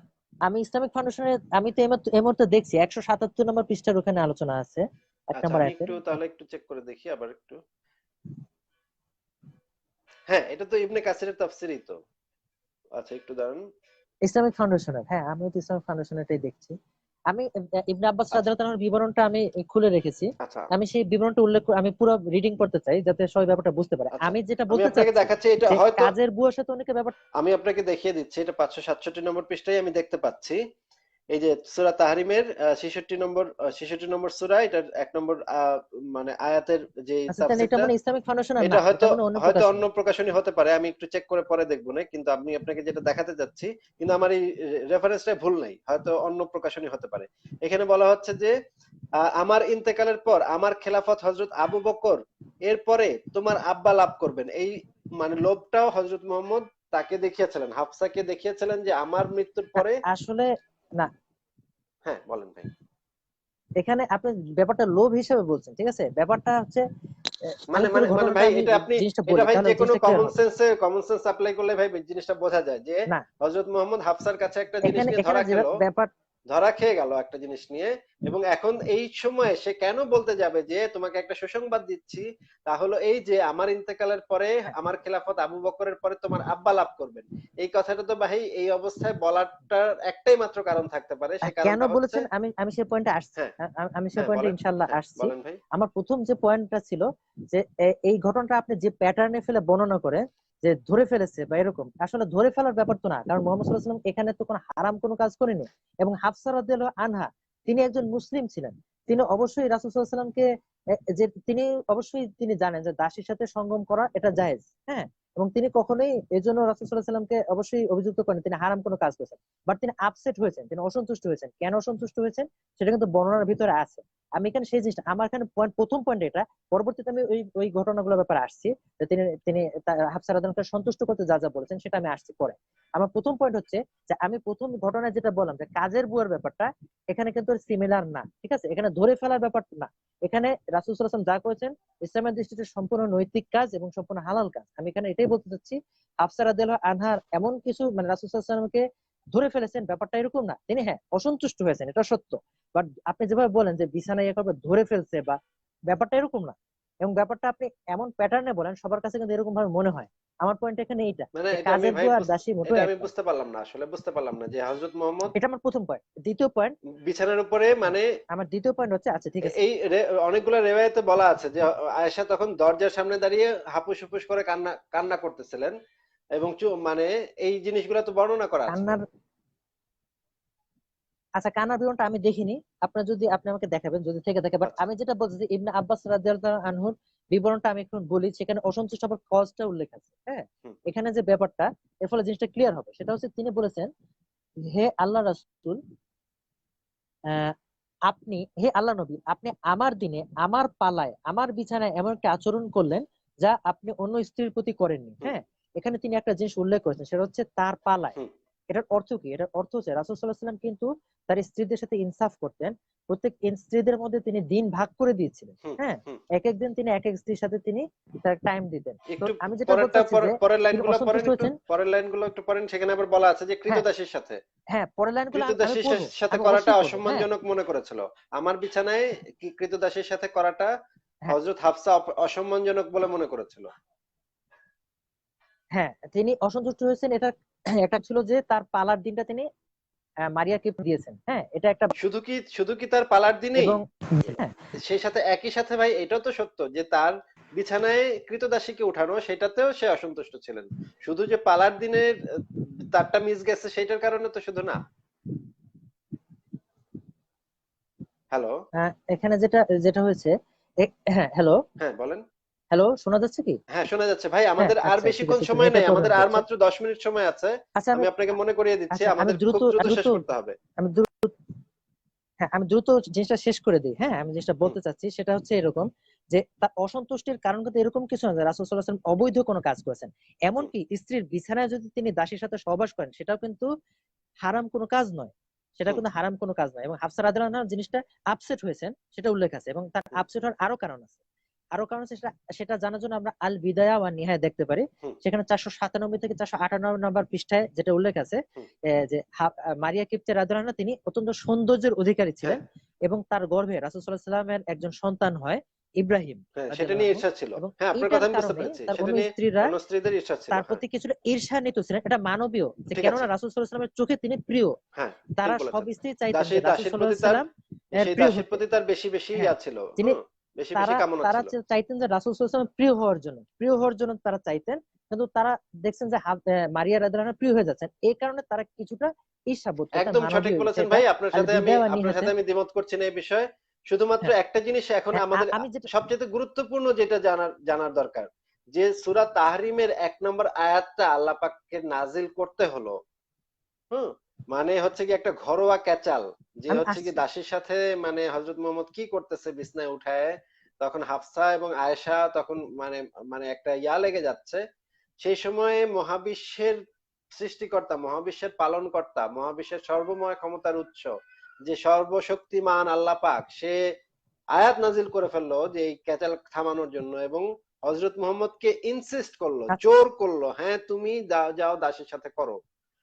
আমি ইসলামিক ফাউন্ডেশনের, আমি তো এই মুহূর্তে দেখছি 177 নম্বর পৃষ্ঠার ওখানে আলোচনা আছে, এক আচ্ছা, নম্বর আমি আয়াতের। একটু তাহলে একটু চেক করে দেখি আবার একটু। হ্যাঁ, এটা তো ইবনে কাসিরের তাফসিরই তো। আচ্ছা একটু দাঁড়ান। ইসলামিক ফাউন্ডেশনের, হ্যাঁ আমি তো ইসলামিক ফাউন্ডেশনেরটাই দেখছি। আমি ইবনে আব্বাস আচ্ছা রাদিয়াল্লাহু তাআলার বিবরণটা আমি খুলে রেখেছি। আচ্ছা আমি সেই বিবরণটা আমি পুরো রিডিং করতে চাই যাতে সবাই ব্যাপারটা বুঝতে পারে। আচ্ছা, আমি যেটা আমি বলতে আপনাকে চাচ্ছি দেখাচ্ছি, এটা যে হয়তো কাজের বুয়ার সাথে অনেকে ব্যাপার। আমি আপনাকে দেখিয়ে দিচ্ছি, এটা 567 নম্বর পৃষ্ঠায় আমি দেখতে পাচ্ছি এই যে সূরা তাহরিমের 66 নম্বর সূরা, এটার 1 নম্বর মানে আয়াতের যে আচ্ছা, তাহলে এটা তাফসীরটা, মনে ইসলামিক ফাউন্ডেশনের এটা না, এটা হয়তো মনে অন্য হয়তো অন্য প্রকাশনী। প্রকাশনী হতে পারে, আমি একটু চেক করে পরে দেখবো না, কিন্তু আমি আপনাকে যেটা দেখাতে যাচ্ছি, কিন্তু আমার এই রেফারেন্সটা ভুল নাই, হয়তো অন্য প্রকাশনী হতে পারে। এখানে বলা হচ্ছে যে আমার ইন্তেকালের পর আমার খেলাফত হযরত আবু বকর, এরপরে তোমার আব্বা লাভ করবেন। এই মানে লোভটাও হযরত মুহাম্মদ তাকে দেখিয়েছিলেন, হাফসাকে দেখিয়েছিলেন যে আমার মৃত্যুর না, পরে। আসলে না, হ্যাঁ বলেন ভাই। এখানে আপনি ব্যাপারটা লোভ হিসেবে বলছেন, ঠিক আছে? ব্যাপারটা হচ্ছে আমি মানে পুরো মানে মানে ঘটনাটা ভাই, আমি এটা আপনি, জিনিসটা এটা বলি, ভাই তাহলে যে কোনো জিনিসটা ক্লিয়ার হবে। কমন সেন্স অ্যাপ্লাই করলে ভাই জিনিসটা বোঝা যায় যে না, হযরত মুহাম্মদ হাফসার কাছে একটা জিনিস এখানে নিয়ে এখানে যে ব্যাপার, ধরা খেয়ে গেল একটা জিনিস নিয়ে, এবং এখন এই সময়ে সে কেন বলতে যাবে যে তোমাকে একটা সুসংবাদ দিচ্ছি, তা হলো এই যে আমার ইন্তেকালের পরে হ্যাঁ, আমার খেলাফত আবু বকরের পরে তোমার আব্বা লাভ করবেন। এই কথাটা তো ভাই এই অবস্থায় বলাটার একটাই মাত্র কারণ থাকতে পারে, সেই কেন কারণটা হচ্ছে। বলেছেন আমি আমি সেই পয়েন্টে আসছি। হ্যাঁ, আমি সেই হ্যাঁ পয়েন্টে বলেন। ইনশাআল্লাহ হ্যাঁ আসছি। বলেন ভাই। আমার প্রথম যে পয়েন্টটা ছিল যে এই ঘটনাটা আপনি যে প্যাটার্নে ফেলে বর্ণনা করে যে ধরে ফেলেছে বা এরকম, আসলে ধরে ফেলার ব্যাপার তো না, কারণ মোহাম্মদ সাল্লাল্লাহু আলাইহি ওয়াসাল্লাম এখানে তো কোনো হারাম কোনো কাজ করেনি। এবং হাফসা রাদিয়াল্লাহু আনহা, তিনি একজন মুসলিম ছিলেন। তিনি অবশ্যই রাসূল সাল্লাল্লাহু আলাইহি ওয়াসাল্লামকে যে তিনি অবশ্যই তিনি জানেন যে দাসীর সাথে সঙ্গম করা এটা জায়েজ, হ্যাঁ। এবং তিনি কখনোই এজন্য রাসূল সাল্লাল্লাহু আলাইহি ওয়াসাল্লামকে অবশ্যই অভিযুক্ত করেন তিনি হারাম কোনো কাজ করেছেন। বাট তিনি আপসেট হয়েছেন, তিনি অসন্তুষ্ট হয়েছেন। কেন অসন্তুষ্ট হয়েছেন সেটা কিন্তু বর্ণনার ভিতরে আছে। আমি এখানে সেই জিনিসটা, আমার এখানে প্রথম পয়েন্ট এটা, পরবর্তীতে আমি ওই ঘটনাগুলোর ব্যাপারে আসছি যে তিনি তিনি হাফসা রাদিয়াল্লাহু আনহাকে সন্তুষ্ট করতে যা যা বলেছেন সেটা আমি আসছি পরে। আমার প্রথম পয়েন্ট হচ্ছে যে আমি প্রথম ঘটনায় যেটা বললাম যে কাজের বুয়ার ব্যাপারটা এখানে কিন্তু সিমিলার না, ঠিক আছে? এখানে ধরে ফেলার ব্যাপারটা না। এখানে রাসূল সাল্লাল্লাহু আলাইহি ওয়াসাল্লাম যা করেছেন ইসলামের দৃষ্টিতে সম্পূর্ণ নৈতিক কাজ এবং সম্পূর্ণ হালাল কাজ। আমি এখানে এটাই বলতে চাচ্ছি, হাফসা রাদিয়াল্লাহু আনহার এমন কিছু মানে রাসূল সাল্লাল্লাহু আলাইহি ওয়াসাল্লামকে ধরে ফেলেছেন ব্যাপারটা এরকম না। তিনি হ্যাঁ অসন্তুষ্ট হয়েছেন, এটা সত্য। বাট আপনি যেভাবে বলেন যে বিছানায় এভাবে ধরে ফেলছে বা ব্যাপারটা এরকম না। এবং ব্যাপারটা আপনি এমন প্যাটার্নে বলেন সবার কাছে কিন্তু এরকম ভাবে মনে হয়। আমার পয়েন্ট এখানে এইটা মানে যে এটা আমি কাজের ভাই বুয়া আর দাসী মোটো এটা এক আমি নয়। বুঝতে পারলাম না, আসলে বুঝতে পারলাম না যে হযরত মুহাম্মদ এটা আমার প্রথম পয়েন্ট। দ্বিতীয় পয়েন্ট, বিছানার উপরে মানে আমার দ্বিতীয় পয়েন্ট হচ্ছে, আচ্ছা ঠিক আছে, এই অনেকগুলো রেওয়ায়েতে বলা আছে যে আয়েশা তখন দরজার সামনে দাঁড়িয়ে হাপুস হুপুস করে কান্না কান্না করতেছিলেন, এবং মানে এই জিনিসগুলো তো বর্ণনা করা আছে ভাই। কান্নার, আচ্ছা কান্নার বিবরণটা আমি দেখিনি। আপনার যদি আপনি আমাকে দেখাবেন যদি থেকে থাকে, বাট আচ্ছা। আমি যেটা বলছি যে ইবনে আব্বাস রাদিয়াল্লাহু আনহুর বিবরণটা আমি এখন বলি, সেখানে অসন্তুষ্ট হবার কজটা উল্লেখ আছে, হ্যাঁ। হুম। এখানে যে ব্যাপারটা, এর ফলে জিনিসটা ক্লিয়ার হবে, সেটা হচ্ছে তিনি বলেছেন, হে আল্লাহ রাসূল, আহ, আপনি, হে আল্লাহ নবী, আপনি আমার দিনে আমার পালায় আমার বিছানায় এমন একটা আচরণ করলেন যা আপনি অন্য স্ত্রীর প্রতি করেননি, হুম। হ্যাঁ। এখানে তিনি একটা জিনিস উল্লেখ করেছেন, সেটা হচ্ছে তার পালায়। হুম। এটার অর্থ কি? এটার অর্থ হচ্ছে রাসূল সাল্লাল্লাহু আলাইহি ওয়াসাল্লাম কিন্তু তার স্ত্রীদের সাথে ইনসাফ করতেন। প্রত্যেক স্ত্রীদের মধ্যে তিনি দিন ভাগ করে দিয়েছিলেন, হুম। হ্যাঁ। হুম। এক এক দিন তিনি এক এক স্ত্রীর সাথে তিনি তার টাইম দিতেন। তো একটু আমি যেটা বলতে পরেরটা চাচ্ছি যে পরের তিনি লাইনগুলো পড়েন, অসন্তুষ্ট একটু হয়েছেন। পরের লাইনগুলো একটু পড়েন, সেখানে আবার বলা আছে যে হ্যাঁ, কৃতদাসীর সাথে, হ্যাঁ, পরের লাইনগুলো আমি কৃতদাসীর পড়বো, সাথে আমি করাটা অবশ্যই পড়বো, হ্যাঁ। অসম্মানজনক মনে করেছিল। আমার বিছানায় কৃতদাসীর সাথে করাটা হ্যাঁ, হযরত হাফসা অসম্মানজনক বলে মনে করেছিল। হ্যাঁ, তিনি অসন্তুষ্ট হয়েছেন। এটা এটা ছিল যে তার পালার দিনটা তিনি মারিয়াকে দিয়েছেন, হ্যাঁ, এটা একটা। শুধু কি তার পালার দিনেই? এবং হ্যাঁ, সেই সাথে একই সাথে ভাই এটাও তো সত্য যে তার বিছানায় কৃতদাসীকে উঠানো সেটাতেও সে অসন্তুষ্ট ছিলেন। শুধু যে পালার দিনের তারটা মিস গেছে সেটার কারণে তো শুধু না। হ্যালো। এখানে যেটা যেটা হয়েছে, হ্যাঁ, হ্যালো, হ্যাঁ বলেন। হ্যালো, শোনা যাচ্ছে কি? হ্যাঁ শোনা যাচ্ছে ভাই, হ্যাঁ, আমাদের আর আচ্ছা ঠিক বেশিক্ষণ আছে, একটু সময় নেটের নেই, আমাদের প্রবলেম আর করছে। মাত্র 10 মিনিট সময় আছে। আচ্ছা আমি আপনাকে মনে করিয়ে দিচ্ছি আচ্ছা আমি আমাদের দ্রুত খুব দ্রুত দ্রুত শেষ করতে হবে। আমি দ্রুত হ্যাঁ, আমি দ্রুত জিনিসটা শেষ করে দিই, হ্যাঁ। আমি জিনিসটা হুম। বলতে চাচ্ছি সেটা হচ্ছে এরকম যে তার অসন্তুষ্টির কারণ কিন্তু এরকম কিছু না যে রাসূল সাল্লাল্লাহু আলাইহি ওয়াসাল্লাম অবৈধ কোনো কাজ করেছেন। হুম। এমনকি স্ত্রীর বিছানায় যদি তিনি দাসীর সাথে সহবাস করেন সেটাও কিন্তু হারাম কোনো কাজ নয়। সেটা হুম। কিন্তু হারাম কোনো কাজ নয়। এবং হাফসা রাদিয়াল্লাহু আনহা জিনিসটা আপসেট হয়েছেন সেটা উল্লেখ আছে, এবং তার হুম। আপসেট হওয়ার আরো কারণ আছে। আরো কারণ আছে, সেটা সেটা জানার জন্য আমরা আল বিদায়া ওয়ান নিহায়া দেখতে পারি। হুম। সেখানে 497 থেকে 498 নম্বর পৃষ্ঠায় যেটা উল্লেখ আছে, হুম। যে মারিয়া কিপ্তে রাদিয়াল্লাহু আনহা তিনি অত্যন্ত সৌন্দর্যের অধিকারী ছিলেন, হ্যাঁ। এবং তার গর্ভে রাসূল সাল্লাল্লাহু আলাইহি ওয়াসাল্লামের একজন সন্তান হয়, ইব্রাহিম হ্যাঁ সেটা রাদিয়াল্লাহু নিয়ে আনহু। ঈর্ষা ছিল। এবং হ্যাঁ আপনার এইটার কথা আমি বুঝতে কারণে পেরেছি, তার সেটা অন্য নিয়ে স্ত্রীরা অন্য স্ত্রীদের ঈর্ষা ছিল। তার হ্যাঁ প্রতি কিছুটা ঈর্ষান্বিত ছিলেন। এটা মানবীয় যে ঠিক কেননা আছে। রাসূল সাল্লাল্লাহু আলাইহি ওয়াসাল্লামের চোখে তিনি প্রিয়। হ্যাঁ ঠিক তারা সব বলেছেন। স্ত্রী চাইতেন যে রাসূল দাসীর সাল্লাল্লাহু প্রতি আলাইহি তার, ওয়াসাল্লাম সেই প্রিয় দাসীর হতে, প্রতি তার বেশি বেশি হ্যাঁ। ছিল। তিনি হুম। বেশি বেশি তারা কামনা তারা ছিল। চাইতেন যে রাসূল সাল্লাল্লাহু আলাইহি ওয়াসাল্লাম প্রিয় হওয়ার জন্য তারা চাইতেন, কিন্তু তারা দেখছেন যে মারিয়া রাদিয়াল্লাহু আনহা প্রিয় হয়ে যাচ্ছেন, এই কারণে তারা কিছুটা ঈর্ষা বোধ করতেন, একদম সঠিক মানবীয় বলেছেন ইচ্ছা, ভাই। আপনার আল সাথে আমি বিদায় ওয়া নিহাতে। দ্বিমত করছি না এই বিষয়ে। শুধুমাত্র হ্যাঁ, একটা জিনিস এখন আমাদের আমি যেটা সবচেয়ে গুরুত্বপূর্ণ যেটা জানার দরকার, যে সূরা তাহরিমের ১ নম্বর আয়াতটা আল্লাহ পাকের নাজিল করতে হলো, হুম, মানে হচ্ছে কি একটা ঘরোয়া ক্যাচাল, যে আমি হচ্ছে কি আসছি। দাসীর সাথে মানে হযরত মুহাম্মদ কি করতেছে বিছনায় উঠায়, তখন হাফসা এবং আয়েশা তখন মানে মানে একটা লেগে যাচ্ছে। সেই সময়ে মহাবিশ্বের সৃষ্টিকর্তা, মহাবিশ্বের পালনকর্তা, মহাবিশ্বের সর্বময় ক্ষমতার উৎস, যে সর্বশক্তিমান আল্লাহ পাক, সে আয়াত নাজিল করে ফেললো যে এই ক্যাচাল থামানোর জন্য, এবং হযরত মুহাম্মদকে ইনসিস্ট করলো, আচ্ছা, জোর করলো, হ্যাঁ তুমি যাও দাসীর সাথে করো,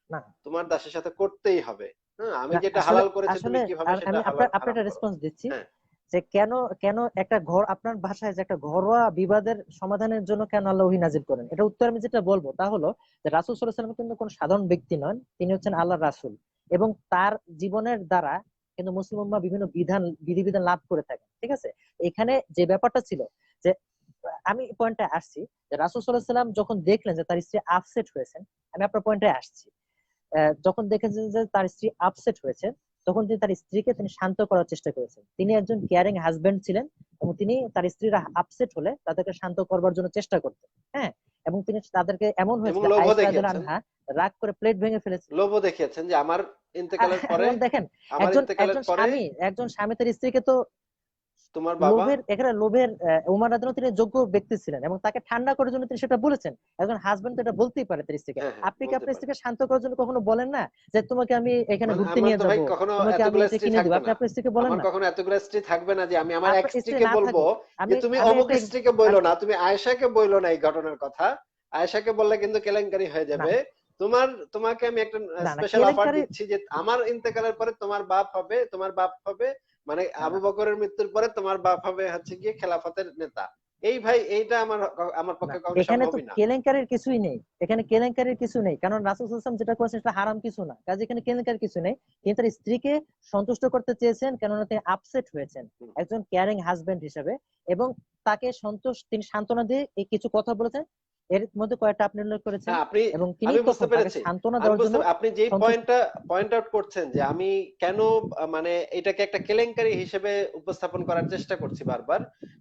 না তোমার দাসের সাথে করতেই হবে। হ্যাঁ, আমি না, যেটা আসলে হালাল করেছি আসলে তুমি কিভাবে সেটা আমি হালাল আপনার হারাম একটা করো। রেসপন্স দিচ্ছি হ্যাঁ, যে কেন কেন একটা ঘর আপনার ভাষায় যে একটা ঘরোয়া বিবাদের সমাধানের জন্য কেন আল্লাহ ওহী নাজিল করেন, এটা উত্তর আমি যেটা বলবো তা হলো যে রাসূল সাল্লাল্লাহু আলাইহি ওয়াসাল্লাম কিন্তু কোনো সাধারণ ব্যক্তি নন, তিনি হচ্ছেন আল্লাহর রাসূল, এবং তার জীবনের দ্বারা কিন্তু মুসলিম উম্মাহ বিভিন্ন বিধিবিধান লাভ করে থাকে, ঠিক আছে। এখানে যে ব্যাপারটা ছিল যে, আমি পয়েন্টে আসছি, যে রাসূল সাল্লাল্লাহু আলাইহি ওয়াসাল্লাম যখন দেখলেন যে তার স্ত্রী আপসেট হয়েছেন, আমি আপনার পয়েন্টে আসছি, যখন দেখেছেন যে তার স্ত্রী আপসেট হয়েছে, তখন তিনি তার স্ত্রীকে শান্ত করার চেষ্টা করেছেন। তিনি একজন কেয়ারিং হাজবেন্ড ছিলেন, এবং তিনি তার স্ত্রীরা আপসেট হলে তাদেরকে শান্ত করবার জন্য চেষ্টা করতেন। হ্যাঁ, এবং তিনি তাদেরকে এমন এবং হয়েছে যে লোভও আয়েশা রাদিয়াল্লাহু দেখিয়েছেন, আনহা রাগ করে প্লেট ভেঙে ফেলেছিলেন। লোভও দেখিয়েছেন যে আমার ইন্তেকালের পরে, এখন দেখেন, আমার একজন ইন্তেকালের একজন পরে স্বামী একজন স্বামী তার স্ত্রীকে তো তোমার বাবা। লোভের উমর রাদিয়াল্লাহু তিনি যোগ্য ব্যক্তি ছিলেন, এবং তাকে ঠান্ডা করার জন্য তিনি সেটা বলেছেন। একজন হাজবেন্ড তো এটা বলতেই পারে তার স্ত্রীকে। হ্যাঁ, হ্যাঁ, আপনি কি বলতে আপনার পারে। স্ত্রীকে শান্ত করার জন্য কখনো বলেন না যে তোমাকে আমি এখানে মানে ঘুরতে আমার নিয়ে তো যাব, ভাই কখনো তোমাকে আমি এতগুলা এটা স্ত্রী কিনে দিব, থাকবে আপনি না। আপনার স্ত্রীকে বলেন আমার না? কখনো এতগুলা স্ত্রী থাকবে না যে আমি আমার এক আপনার স্ত্রী স্ত্রীকে না বলবো থাকুক, যে আমি তুমি আমি অমুক একটা স্ত্রীকে বইলো আমি না, তুমি আয়েশাকে বইলো না এই ঘটনার কথা। আয়েশাকে বললে কিন্তু কেলেঙ্কারি হয়ে না যাবে। তোমাকে আমি একটা না না স্পেশাল অফার কেলেঙ্কারি। দিচ্ছি যে আমার ইন্তেকালের পরে তোমার বাপ হবে মানে না আবু না বকরের মৃত্যুর পরে তোমার বাপ হবে হচ্ছে গিয়ে খেলাফতের নেতা। এই ভাই, এইটা আমার না, পক্ষে কখনো এখানে তো সম্ভবই না। কেলেঙ্কারির কিছুই নেই, এখানে কেলেঙ্কারির কিছু নেই, কারণ রাসূল সাল্লাল্লাহু আলাইহি ওয়াসাল্লাম যেটা করেছেন সেটা হারাম কিছু না, কাজে এখানে কেলেঙ্কারির কিছু নেই। তিনি তার স্ত্রীকে সন্তুষ্ট করতে চেয়েছেন, কেননা তিনি আপসেট হয়েছেন হুম। একজন কেয়ারিং হাজবেন্ড হিসেবে, এবং তাকে তিনি সান্ত্বনা দিয়ে এই কিছু কথা বলেছেন, এর মধ্যে কয়েকটা আপনি উল্লেখ করেছেন, হ্যাঁ, এবং তিনি আমি বুঝতে তখন তাকে পেরেছি। সান্ত্বনা দেওয়ার জন্য আপনি যেই সন্তুষ্ট। পয়েন্টটা পয়েন্ট আউট করছেন যে আমি কেন মানে এটাকে একটা কেলেঙ্কারি হিসেবে উপস্থাপন করার চেষ্টা করছি বারবার।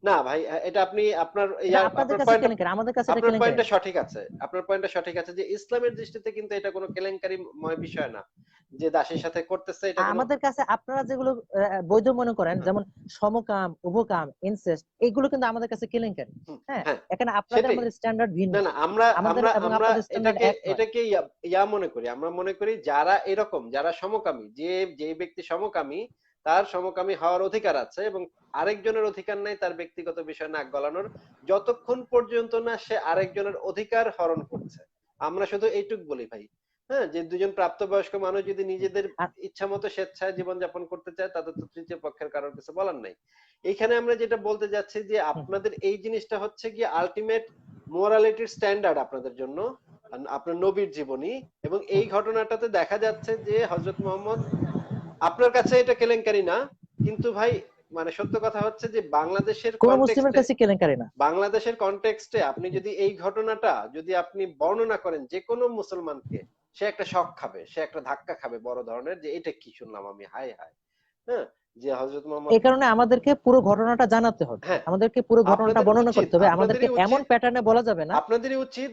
না ভাই, এটা আপনি এটা আপনাদের কাছে কেলেঙ্কারি, আমাদের কাছে এটা আপনার কেলেঙ্কারি পয়েন্টটা না। সঠিক আছে। আপনার পয়েন্টটা সঠিক আছে যে ইসলামের দৃষ্টিতে কিন্তু এটা কোনো কেলেঙ্কারিময় বিষয় না। যে দাসীর সাথে করতেছে এটা কোনো। আমাদের কাছে আপনারা যেগুলো বৈধ মনে করেন, হ্যাঁ, যেমন সমকাম, উভকাম, ইনসেস্ট, এইগুলো কিন্তু আমাদের কাছে কেলেঙ্কারি। হুম, হ্যাঁ, হ্যাঁ, এখানে আপনাদের সেটাই। আমাদের স্ট্যান্ডার্ড ভিন্ন, না, না, আমরা আমাদের আমরা এবং আমরা আপনাদের স্ট্যান্ডার্ড এটাকে এক নয়। এটাকে মনে করি। আমরা মনে করি যারা এরকম, যারা সমকামী, যে ব্যক্তি সমকামী, তার সমকামী হওয়ার অধিকার আছে, এবং আরেকজনের অধিকার নাই তার ব্যক্তিগত বিষয় নাক গলানোর, যতক্ষণ পর্যন্ত না সে আরেকজনের অধিকার হরণ করছে। আমরা শুধু এইটুক বলি ভাই। হ্যাঁ, যে দুজন প্রাপ্তবয়স্ক মানুষ যদি নিজেদের আর ইচ্ছা মতো স্বেচ্ছায় জীবনযাপন করতে চায়, তাদের তো তৃতীয় পক্ষের কারোর কিছু বলার নাই। এইখানে আমরা যেটা বলতে যাচ্ছি যে হুম, আপনাদের এই জিনিসটা হচ্ছে গিয়ে আলটিমেট মোরালিটির স্ট্যান্ডার্ড আপনাদের জন্য, আপনার নবীর জীবনী, এবং এই হুম, ঘটনাটাতে দেখা যাচ্ছে যে হযরত মুহাম্মদ, আপনার কাছে এটা কেলেঙ্কারি না, কিন্তু ভাই মানে সত্য কথা হচ্ছে যে কোন মুসলিমের কাছে কেলেঙ্কারি না। বাংলাদেশের কনটেক্সটে আপনি যদি এই ঘটনাটা যদি আপনি বর্ণনা করেন যে কোনো মুসলমানকে, সে একটা শক খাবে, সে একটা ধাক্কা খাবে বড় ধরনের, যে এটা কি শুনলাম আমি, হায় হায়। হ্যাঁ, যে হযরত মুহাম্মদ। এই কারণে আমাদেরকে পুরো ঘটনাটা জানাতে হবে, হ্যাঁ, আমাদেরকে পুরো ঘটনাটা বর্ণনা করতে হবে, আমাদেরকে আপনাদেরই এমন উচিত, প্যাটার্নে বলা যাবে না।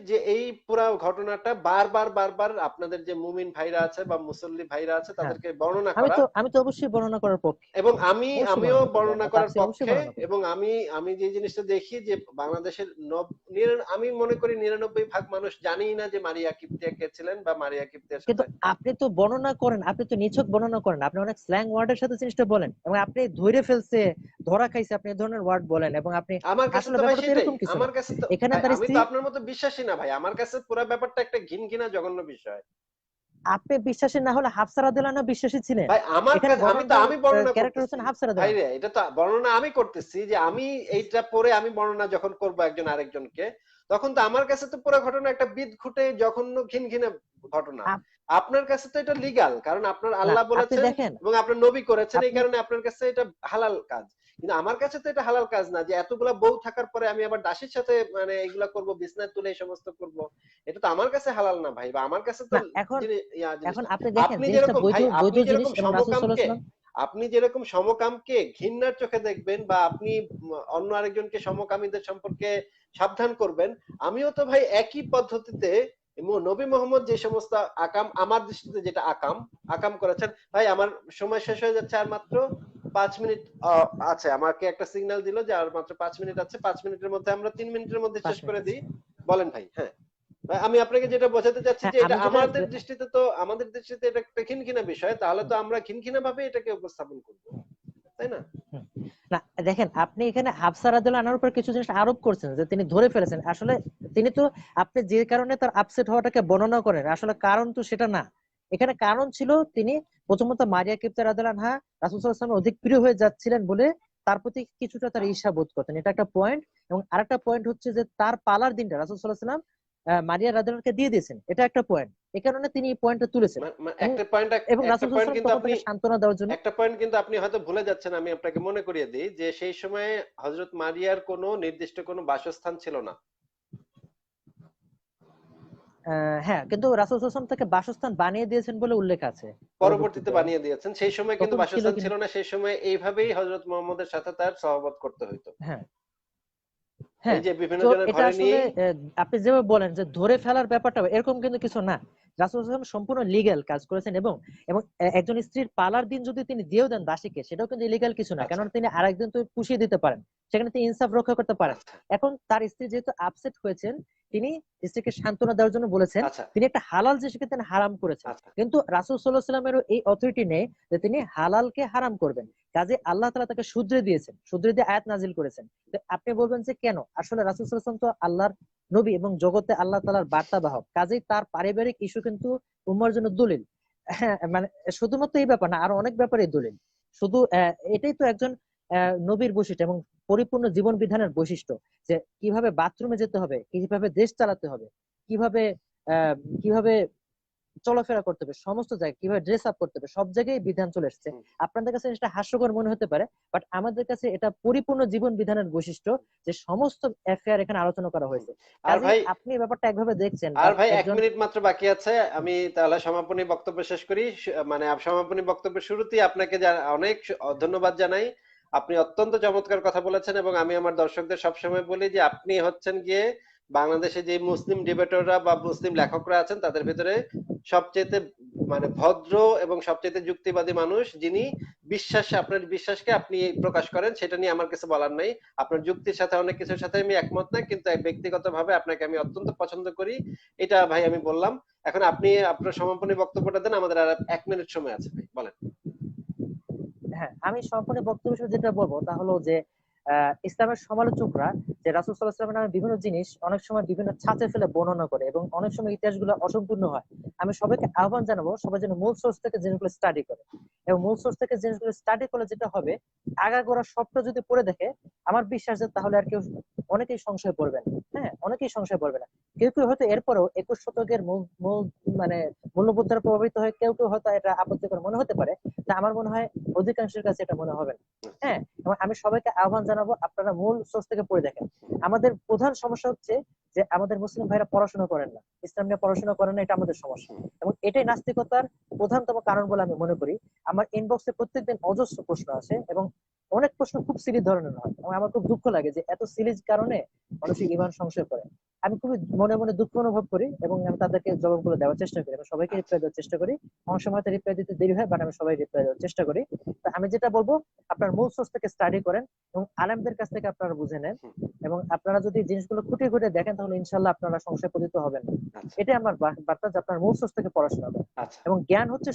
যে এই পুরা ঘটনাটা বারবার বারবার আপনাদের যে মুমিন ভাইরা আছে বা মুসল্লি ভাইরা আছে হ্যাঁ, তাদেরকে বর্ণনা করা। আমি তো অবশ্যই বর্ণনা করার পক্ষে, এবং অবশ্যই আমিও বর্ণনা করবো, বর্ণনা আমরা করার তাফসীর অবশ্যই পক্ষে। বর্ণনা করবো। এবং আমি যে জিনিসটা দেখি যে বাংলাদেশের আমি মনে করি 99% মানুষ জানেই না যে মারিয়া কিপ্তিয়া কে ছিলেন, বা মারিয়া কিপ্তিয়ার কিন্তু সাথে। আপনি তো বর্ণনা করেন, আপনি তো নিছক বর্ণনা করেন, আপনি অনেক স্ল্যাং ওয়ার্ডের সাথে জিনিসটা বলেন, এবং আপনি ধরে ফেলছে, ধরা খাইছে, আপনি এই ধরনের ওয়ার্ড বলেন, এবং আপনি আমার কাছে আসলে তো ভাই ব্যাপারটা তো সেটাই, এরকম কিছু না। আমার কাছে তো এখানে ভাই, তার আমি স্ত্রী, তো আপনার মতো বিশ্বাসী না ভাই। আমার কাছে পুরো ব্যাপারটা একটা ঘিনঘিনা জঘন্য বিষয়। আপনি বিশ্বাসী না হলে হাফসা রাদিয়াল্লাহু আনহা বিশ্বাসী ছিলেন। ভাই আমার এখানে কাছে, ঘটনাটার আমি বর্ণনা ক্যারেক্টার করতেছি হচ্ছেন হাফসা ভাই রাদিয়াল্লাহু রে, আনহা। এটা তো বর্ণনা আমি করতেছি যে আমি এইটা পরে আমি বর্ণনা যখন করব একজন আরেকজনকে, তখন তো আমার কাছে তো পুরো ঘটনা একটা বিদঘুটে জঘন্য ঘিনঘিনে ঘটনা। আপ- আপনার কাছে তো এটা লিগ্যাল, কারণ আপনার না, আল্লাহ আপনি বলেছেন দেখেন, এবং আপনার নবী করেছেন, এই আপনি কারণে আপনার কাছে এটা হালাল কাজ। কিন্তু আমার কাছে তো এটা হালাল কাজ না যে এতগুলা বউ থাকার পরে আমি আবার দাসীর সাথে মানে এগুলা করব, বিছনায় তুলে এই সমস্ত করব। এটা তো আমার কাছে হালাল না ভাই, বা আমার কাছে তো না এখন এখন জিনিসটা আপনি দেখেন আপনি জিনিসটা যেরকম বৈধ ভাই, বৈধ আপনি জিনিস যেরকম এবং রাসূল সাল্লাল্লাহু সমকামকে, আলাইহি ওয়াসাল্লাম। আপনি যেরকম সমকামকে ঘৃণার চোখে দেখবেন, বা আপনি অন্য আরেকজনকে সমকামীদের সম্পর্কে সাবধান করবেন, আমিও তো ভাই একই পদ্ধতিতে নবী মোহাম্মদ যে সমস্ত আকাম, আমার দৃষ্টিতে যেটা আকাম আকাম করেছেন। ভাই আমার সময় শেষ হয়ে যাচ্ছে, আর মাত্র 5 মিনিট আছে। আমাকে একটা সিগন্যাল দিল যে আর মাত্র 5 মিনিট আছে, 5 মিনিটের মধ্যে আমরা 3 মিনিটের মধ্যে 5 শেষ মিনিট করে আছে। দিই। বলেন ভাই। হ্যাঁ ভাই, আমি আপনাকে যেটা বোঝাতে চাচ্ছি হ্যাঁ যে এটা আমি যেটা আমাদের দৃষ্টিতে তো, আমাদের দৃষ্টিতে এটা একটা খিনখিনা বিষয়, তাহলে তো আমরা খিনখিনা ভাবে এটাকে উপস্থাপন করব, তাই না? হুম। না দেখেন আপনি এখানে হাফসা রাদিয়াল্লাহু আনহার উপর কিছু জিনিস আরোপ করছেন যে তিনি ধরে ফেলেছেন, আসলে তিনি তো, আপনি যে কারণে তার আপসেট হওয়াটাকে বর্ণনা করেন, আসলে কারণ তো সেটা না। এখানে কারণ ছিল তিনি প্রথমত মারিয়া কিপ্তা রাদিয়াল্লাহু আনহা রাসূল সাল্লাল্লাহু আলাইহি ওয়াসাল্লামের অধিক প্রিয় হয়ে যাচ্ছিলেন বলে তার প্রতি কিছুটা তার ঈর্ষা বোধ করতেন, এটা একটা পয়েন্ট। এবং আরেকটা পয়েন্ট হচ্ছে যে তার পালার দিনটা রাসূল সাল্লাল্লাহু আলাইহি ওয়াসাল্লাম মারিয়া রাদিয়াল্লাহু আনহাকে দিয়ে দিয়েছেন, এটা একটা পয়েন্ট। এই কারণে তিনি এই পয়েন্টটা তুলেছেন। এবং একটা পয়েন্ট, এবং একটা রাসূল সাল্লাল্লাহু পয়েন্ট আলাইহি ওয়াসাল্লাম কিন্তু তখন আপনি, তাকে সান্ত্বনা দেওয়ার জন্য। একটা পয়েন্ট কিন্তু আপনি হয়তো ভুলে যাচ্ছেন, আমি আপনাকে মনে করিয়ে দিই যে সেই সময়ে হযরত মারিয়ার কোনো নির্দিষ্ট কোনো বাসস্থান ছিল না। হ্যাঁ কিন্তু রাসূল সাল্লাল্লাহু আলাইহি ওয়াসাল্লাম তাকে বাসস্থান বানিয়ে দিয়েছেন বলে উল্লেখ আছে পরবর্তীতে পরবর্তীতে। বানিয়ে দিয়েছেন, সেই সময় কিন্তু তখন ছিল বাসস্থান কিন্তু। ছিল না, সেই সময় এইভাবেই হযরত মুহাম্মদের সাথে তার সহবত করতে হইতো। হ্যাঁ এই হ্যাঁ। যে বিভিন্ন তো জনের এটা ঘরে আসলে নিয়েই। আপনি যেভাবে বলেন যে ধরে ফেলার ব্যাপারটা এরকম কিন্তু কিছু না। রাসূল সাল্লাল্লাহু আলাইহি ওয়াসাল্লাম সম্পূর্ণ লিগ্যাল কাজ করেছেন। এবং এবং একজন স্ত্রীর পালার দিন যদি তিনি দিয়েও দেন দাসীকে, সেটাও কিন্তু ইলিগাল কিছু না, আচ্ছা কারণ তিনি আরেকদিন তো পুষিয়ে দিতে পারেন, সেখানে তিনি ইনসাফ রক্ষা করতে পারেন। আচ্ছা এখন তার স্ত্রী যেহেতু আপসেট হয়েছেন, তিনি স্ত্রীকে সান্ত্বনা দেওয়ার জন্য বলেছেন, আচ্ছা তিনি একটা হালাল জিনিসকে তিনি হারাম করেছেন। আচ্ছা কিন্তু রাসূল সাল্লাল্লাহু আলাইহি ওয়াসাল্লামেরও এই অথরিটি নেই যে তিনি হালালকে হারাম করবেন। কাজে আল্লাহ তাআলা তাকে শুধরে দিয়েছেন, শুধরে দিয়ে আয়াত নাজিল করেছেন। তো আপনি বলবেন যে কেন, আসলে রাসূল সাল্লাল্লাহু আলাইহি ওয়াসাল্লাম তো আল্লাহর নবী এবং জগতে আল্লাহ তাআলার বার্তাবাহক, কাজেই তার পারিবারিক ইস্যু কিন্তু উম্মার জন্য দলিল। হ্যাঁ মানে শুধুমাত্র এই ব্যাপার না, আরো অনেক ব্যাপারে দলিল। শুধু এটাই তো একজন নবীর বৈশিষ্ট্য এবং পরিপূর্ণ জীবন বিধানের বৈশিষ্ট্য, যে কিভাবে বাথরুমে যেতে হবে, কিভাবে দেশ চালাতে হবে, কিভাবে কিভাবে চলাফেরা করতে হবে, সমস্ত জায়গায় কিভাবে ড্রেস আপ করতে হবে, সব জায়গায় বিধান চলে এসেছে। হুম, আপনাদের কাছে এটা হাস্যকর মনে হতে পারে, বাট আমাদের কাছে এটা পরিপূর্ণ জীবন বিধানের বৈশিষ্ট্য, যে সমস্ত অ্যাফেয়ার এখানে আলোচনা করা হুম। হয়েছে। আর কাজেই ভাই, আপনি এই ব্যাপারটা একভাবে দেখছেন, আর বাট ভাই এক একজন। মিনিট মাত্র বাকি আছে, আমি তাহলে সমাপনী বক্তব্য শেষ করি। মানে সমাপনী বক্তব্যের শুরুতেই আপনাকে অনেক ধন্যবাদ জানাই। আপনি অত্যন্ত চমৎকার কথা বলেছেন, এবং আমি আমার দর্শকদের সবসময় বলি যে আপনি হচ্ছেন গিয়ে বাংলাদেশে যে মুসলিম ডিবেটররা বা মুসলিম লেখকরা আছেন তাদের ভিতরে সবচেয়ে মানে ভদ্র এবং সবচেয়ে যুক্তিবাদী মানুষ, যিনি বিশ্বাসে, আপনার বিশ্বাসকে আপনি প্রকাশ করেন, সেটা নিয়ে আমার কিছু বলার নাই। আপনার যুক্তির সাথে অনেক কিছুর সাথে আমি একমত না, কিন্তু ব্যক্তিগতভাবে আপনাকে আমি অত্যন্ত পছন্দ করি, এটা ভাই আমি বললাম। এখন আপনি আপনার সমাপনী বক্তব্যটা দেন, আমাদের আর 1 মিনিট সময় আছে ভাই, বলেন। হ্যাঁ আমি সম্পূর্ণ বক্তব্য হিসেবে যেটা বলবো তা হলো যে ইসলামের সমালোচকরা যে রাসূল সাল্লাল্লাহু আলাইহি ওয়াসাল্লামের নামে বিভিন্ন জিনিস অনেক সময় বিভিন্ন ছাঁচে ফেলে বর্ণনা করে, এবং অনেক সময় ইতিহাসগুলো অসম্পূর্ণ হয়। আমি সবাইকে আহ্বান জানাবো সবাই যেন মূল সোর্স থেকে জিনিসগুলো স্টাডি করে, এবং মূল সোর্স থেকে জিনিসগুলো স্টাডি করলে যেটা হবে, আগাগোড়া সবটা যদি পড়ে দেখে, আমার বিশ্বাস যে তাহলে আর কেউ, অনেকেই সংশয় পড়বেন। হ্যাঁ অনেকেই সংশয় পড়বে না। কেউ কেউ হয়তো এরপরেও 21 শতকের মূল মূল মানে মূল্যবোধ দ্বারা প্রভাবিত হয়ে কেউ কেউ হয়তো এটা আপত্তিকর মনে হতে পারে, তা আমার মনে হয় অধিকাংশের কাছে এটা মনে হবে না। হ্যাঁ এবং আমি সবাইকে আহ্বান জানাবো আপনারা মূল সোর্স থেকে পড়ে দেখেন। আমাদের প্রধান সমস্যা হচ্ছে যে আমাদের মুসলিম ভাইরা পড়াশোনা করেন না, ইসলাম নিয়ে পড়াশোনা করেন না, এটা আমাদের সমস্যা। এবং এটাই নাস্তিকতার প্রধানতম কারণ বলে আমি মনে করি। আমার ইনবক্সে প্রত্যেকদিন অজস্র প্রশ্ন আসে, এবং অনেক প্রশ্ন খুব সিলি ধরনের হয়, এবং আমার খুব দুঃখ লাগে যে এত সিরিজ কারণে মানুষের ঈমান সংশয় করে। আমি খুবই মনে মনে দুঃখ অনুভব করি, এবং আমি তাদেরকে জবাবগুলো দেওয়ার চেষ্টা করি, আমি সবাইকে আচ্ছা রিপ্লাই দেওয়ার চেষ্টা করি। অনেক সময় রিপ্লাই দিতে দেরি হয়, বাট আমি সবাই রিপ্লাই দেওয়ার চেষ্টা করি। তা আমি যেটা বলবো, আপনার মূল সোর্স থেকে স্টাডি করেন, এবং আলেমদের কাছ থেকে আপনারা বুঝে নেন, হুম, এবং আপনারা যদি জিনিসগুলো খুঁটিয়ে খুঁটিয়ে দেখেন, তাহলে ইনশাল্লাহ আপনারা সংশয় পতিত হবেন না। আচ্ছা এটাই আমার বার্তা, যে আপনার মূল সোর্স থেকে পড়াশোনা করেন। আচ্ছা এবং জ্ঞান হচ্ছে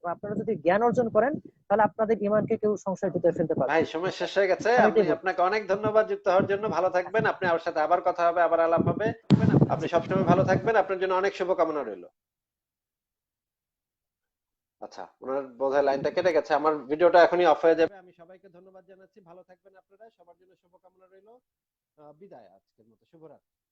আপনারা যদি জ্ঞান অর্জন করেন, তাহলে আপনাদের ইমানকে কেউ সংশয়ের ভিতরে ফেলতে পারবে ভাই, না। সময় শেষ হয়ে গেছে। আমি আমি এটাই বলবো। আপনাকে অনেক ধন্যবাদ যুক্ত হওয়ার জন্য। ভালো থাকবেন আপনি, আমার সাথে আবার কথা হবে, আবার আলাপ হবে। আপনি জি। সবসময় ভালো থাকবেন, আপনার জন্য অনেক শুভকামনা রইল। আচ্ছা, ওনার বোধহয় লাইনটা কেটে গেছে, আমার ভিডিওটা এখনই অফ হয়ে যাবে। আমি সবাইকে ধন্যবাদ জানাচ্ছি, ভালো থাকবেন আপনারা, সবার জন্য শুভকামনা রইল। বিদায় আজকের মতো, শুভরাত্রি।